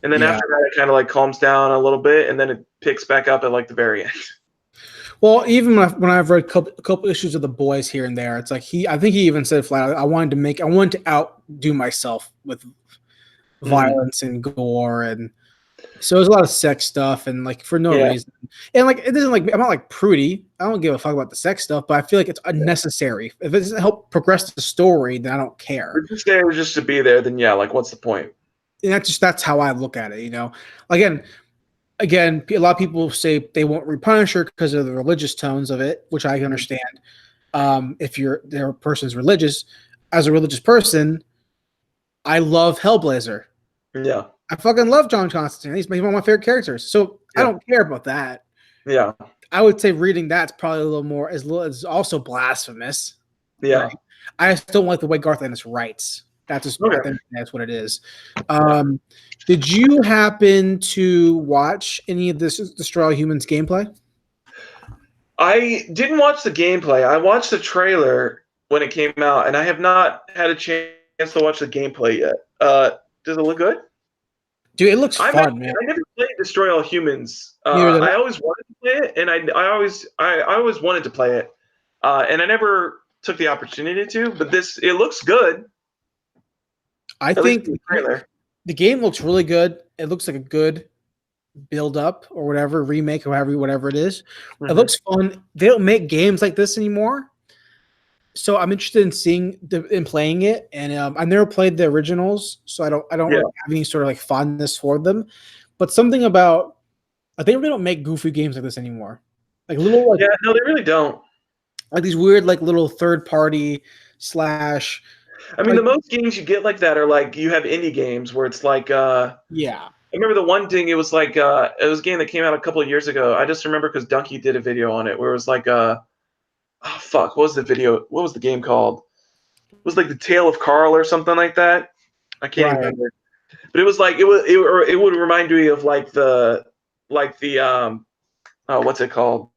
And then after that, it kind of calms down a little bit, and then it picks back up at the very end. Well, even when I've read a couple issues of The Boys here and there, it's like I think he even said flat out, I wanted to outdo myself with violence and gore, and so there's a lot of sex stuff and for no reason. And it doesn't I'm not prudy. I don't give a fuck about the sex stuff, but I feel like it's unnecessary. If it doesn't help progress the story, then I don't care. If it's there just to be there, then what's the point? And that's how I look at it. Again, a lot of people say they won't read Punisher because of the religious tones of it, which I understand. If their person's religious, as a religious person, I love Hellblazer. Yeah, I fucking love John Constantine. He's one of my favorite characters. So I don't care about that. Yeah, I would say reading that's probably a little more is also blasphemous. Yeah, I just don't like the way Garth Ennis writes. That's just I think that's what it is. Did you happen to watch any of this Destroy All Humans gameplay? I didn't watch the gameplay. I watched the trailer when it came out, and I have not had a chance to watch the gameplay yet. Does it look good? Dude, it looks fun, man. I never played Destroy All Humans. I always wanted to play it, and I always wanted to play it, and I never took the opportunity to. But it looks good. I think the game looks really good. It looks like a good build up or whatever, remake or whatever it is. Mm-hmm. It looks fun. They don't make games like this anymore. So I'm interested in playing it. And I've never played the originals, so I don't really have any sort of fondness for them. But something about they really don't make goofy games like this anymore. No, they really don't. These weird little third party / I mean, the most games you get like that are you have indie games where it's I remember the one thing, it was it was a game that came out a couple of years ago. I just remember because Donkey did a video on it where it was what was the video? What was the game called? It was the Tale of Carl or something like that. I can't remember. But it was it would remind me of the what's it called?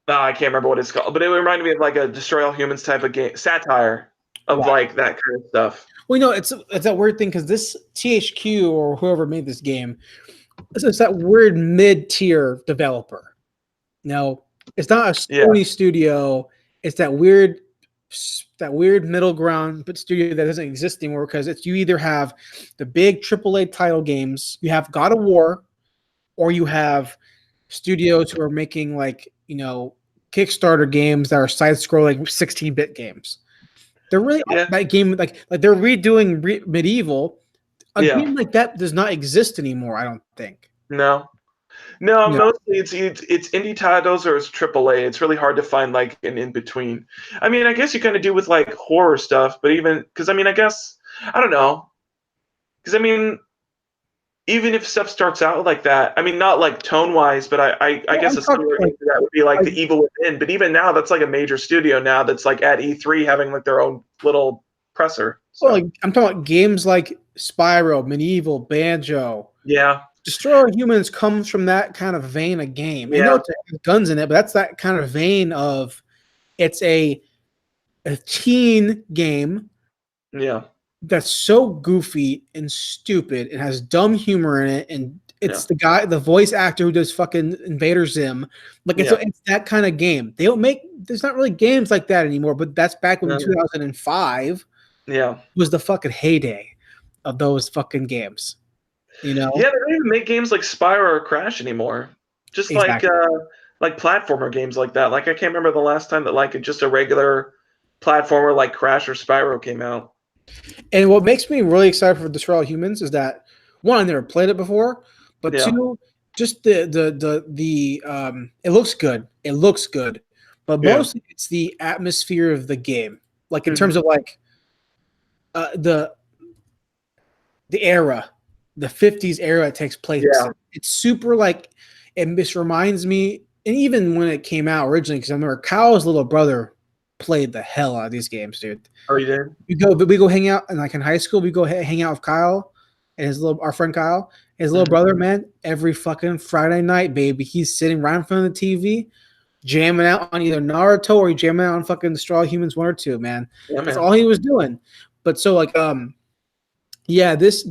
I can't remember what it's called, but it reminded me of a Destroy All Humans type of game, satire of that kind of stuff. Well, it's that weird thing because this THQ or whoever made this game, it's that weird mid-tier developer. No, it's not a Sony studio. It's that weird middle ground studio that doesn't exist anymore because you either have the big AAA title games, you have God of War, or you have studios who are making Kickstarter games that are side-scrolling 16-bit games. They're really that game they're redoing Medieval. A game like that does not exist anymore, I don't think. No. No, Yeah. mostly it's indie titles or it's AAA. It's really hard to find like an in between. I mean, I guess you kind of do with like horror stuff, but even because I mean, I guess I don't know. Because I mean, even if stuff starts out like that, I mean, not like tone wise, but I Well, guess I'm a talking similar game like, to that would be like like The Evil Within. But even now, that's like a major studio now that's like at E3 having like their own little presser. well, So like I'm talking about games like Spyro, Medieval, Banjo. yeah, Destroy All Humans comes from that kind of vein of game. I know yeah, it has guns in it, but that's that kind of vein of it's a teen game yeah, that's so goofy and stupid and has dumb humor in it, and yeah, it's the voice actor who does fucking Invader Zim. Like yeah, it's that kind of game. They don't make there's not really games like that anymore, but that's back when yeah, 2005 yeah. was the fucking heyday of those fucking games. You know? Yeah, they don't even make games like Spyro or Crash anymore. Just Exactly. like platformer games like that. Like I can't remember the last time that like just a regular platformer like Crash or Spyro came out. And what makes me really excited for Destroy All Humans is that one, I never played it before, but Yeah. two, just the it looks good. It looks good, but Yeah. mostly it's the atmosphere of the game. Like in Hmm. terms of like uh, the the era, the 50s era it takes place Yeah. in. It's super like and this reminds me, and even when it came out originally, because I remember Kyle's little brother played the hell out of these games, dude. Oh, you did? We go hang out, and like in high school, we go hang out with Kyle and our friend Kyle, his little Hmm. brother, man. Every fucking Friday night, baby, he's sitting right in front of the TV, jamming out on either Naruto or he jamming out on fucking Straw Humans 1 or 2, man. Yeah, That's man. all he was doing. But so like yeah, this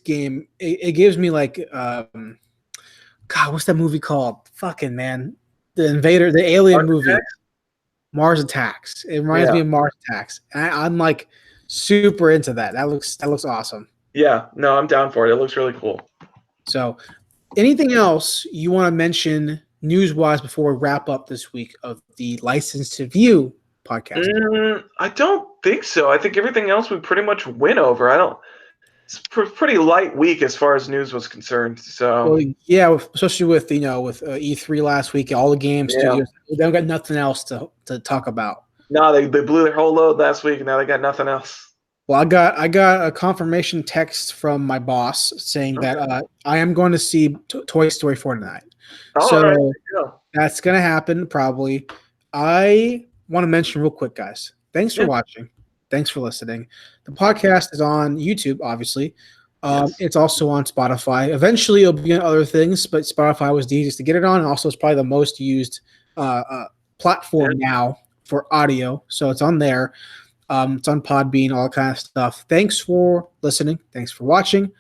game it gives me like God, what's that movie called? Fucking man, the alien movie. Architect? Mars Attacks. It reminds Yeah. me of Mars Attacks. And I'm like super into that. That looks awesome. Yeah. No, I'm down for it. It looks really cool. So, anything else you want to mention news wise before we wrap up this week of the License to View podcast? I don't think so. I think everything else we pretty much went over. I don't. It's pretty light week as far as news was concerned. So Well, yeah, especially with with E3 last week, all the game yeah. studios they've got nothing else to talk about. No, they blew their whole load last week, and now they got nothing else. Well, I got a confirmation text from my boss saying that Okay. I am going to see Toy Story 4 tonight. All right. So that's going to happen probably. I want to mention real quick, guys. Thanks for Yeah. watching. Thanks for listening. The podcast is on YouTube, obviously. Yes. It's also on Spotify. Eventually, it'll be on other things, but Spotify was the easiest to get it on. And also, it's probably the most used platform now for audio. So it's on there. It's on Podbean, all that kind of stuff. Thanks for listening. Thanks for watching.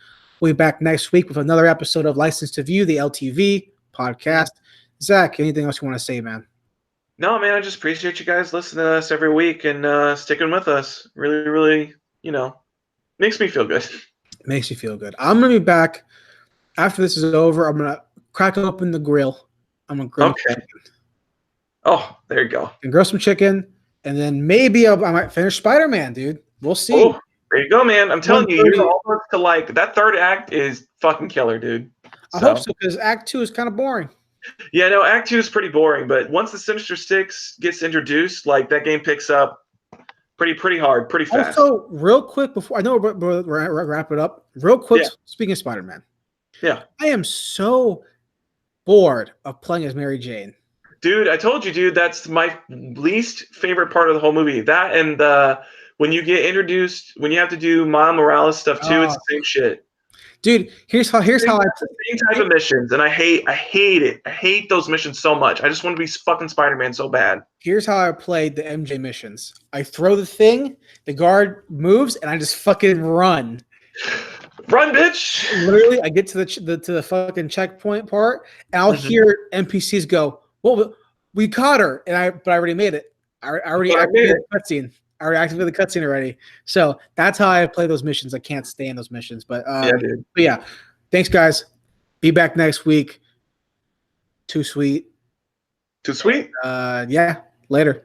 We'll be back next week with another episode of License to View, the LTV podcast. Zach, anything else you want to say, man? No, man, I just appreciate you guys listening to us every week and sticking with us. Really, really, makes me feel good. Makes you feel good. I'm going to be back after this is over. I'm going to crack open the grill. I'm going to grill Okay. Oh, there you go. and grill some chicken, and then maybe I might finish Spider-Man, dude. We'll see. Oh, there you go, man. I'm telling you, you're 1:30. almost to like that third act is fucking killer, dude. I hope so, because Act 2 is kind of boring. Yeah, no, Act 2 is pretty boring, but once the Sinister Six gets introduced, like that game picks up pretty hard, pretty fast. Also, real quick before I know we're wrap it up. Real quick, Yeah. Speaking of Spider-Man, Yeah. I am so bored of playing as Mary Jane. Dude, I told you, dude, that's my least favorite part of the whole movie. That and when you get introduced, when you have to do Miles Morales stuff too, it's the same shit. Dude, here's how I same type of missions, and I hate it. I hate those missions so much. I just want to be fucking Spider-Man so bad. Here's how I played the MJ missions. I throw the thing, the guard moves, and I just fucking run. Run, bitch! Literally, I get to the fucking checkpoint part, and I'll hear NPCs go, "Well, we caught her," but I already made it. I already activated the cutscene. I already activated the cutscene already. So that's how I play those missions. I can't stand those missions, but yeah, dude. But yeah, thanks, guys. Be back next week. Too sweet. Too sweet. Yeah. Later.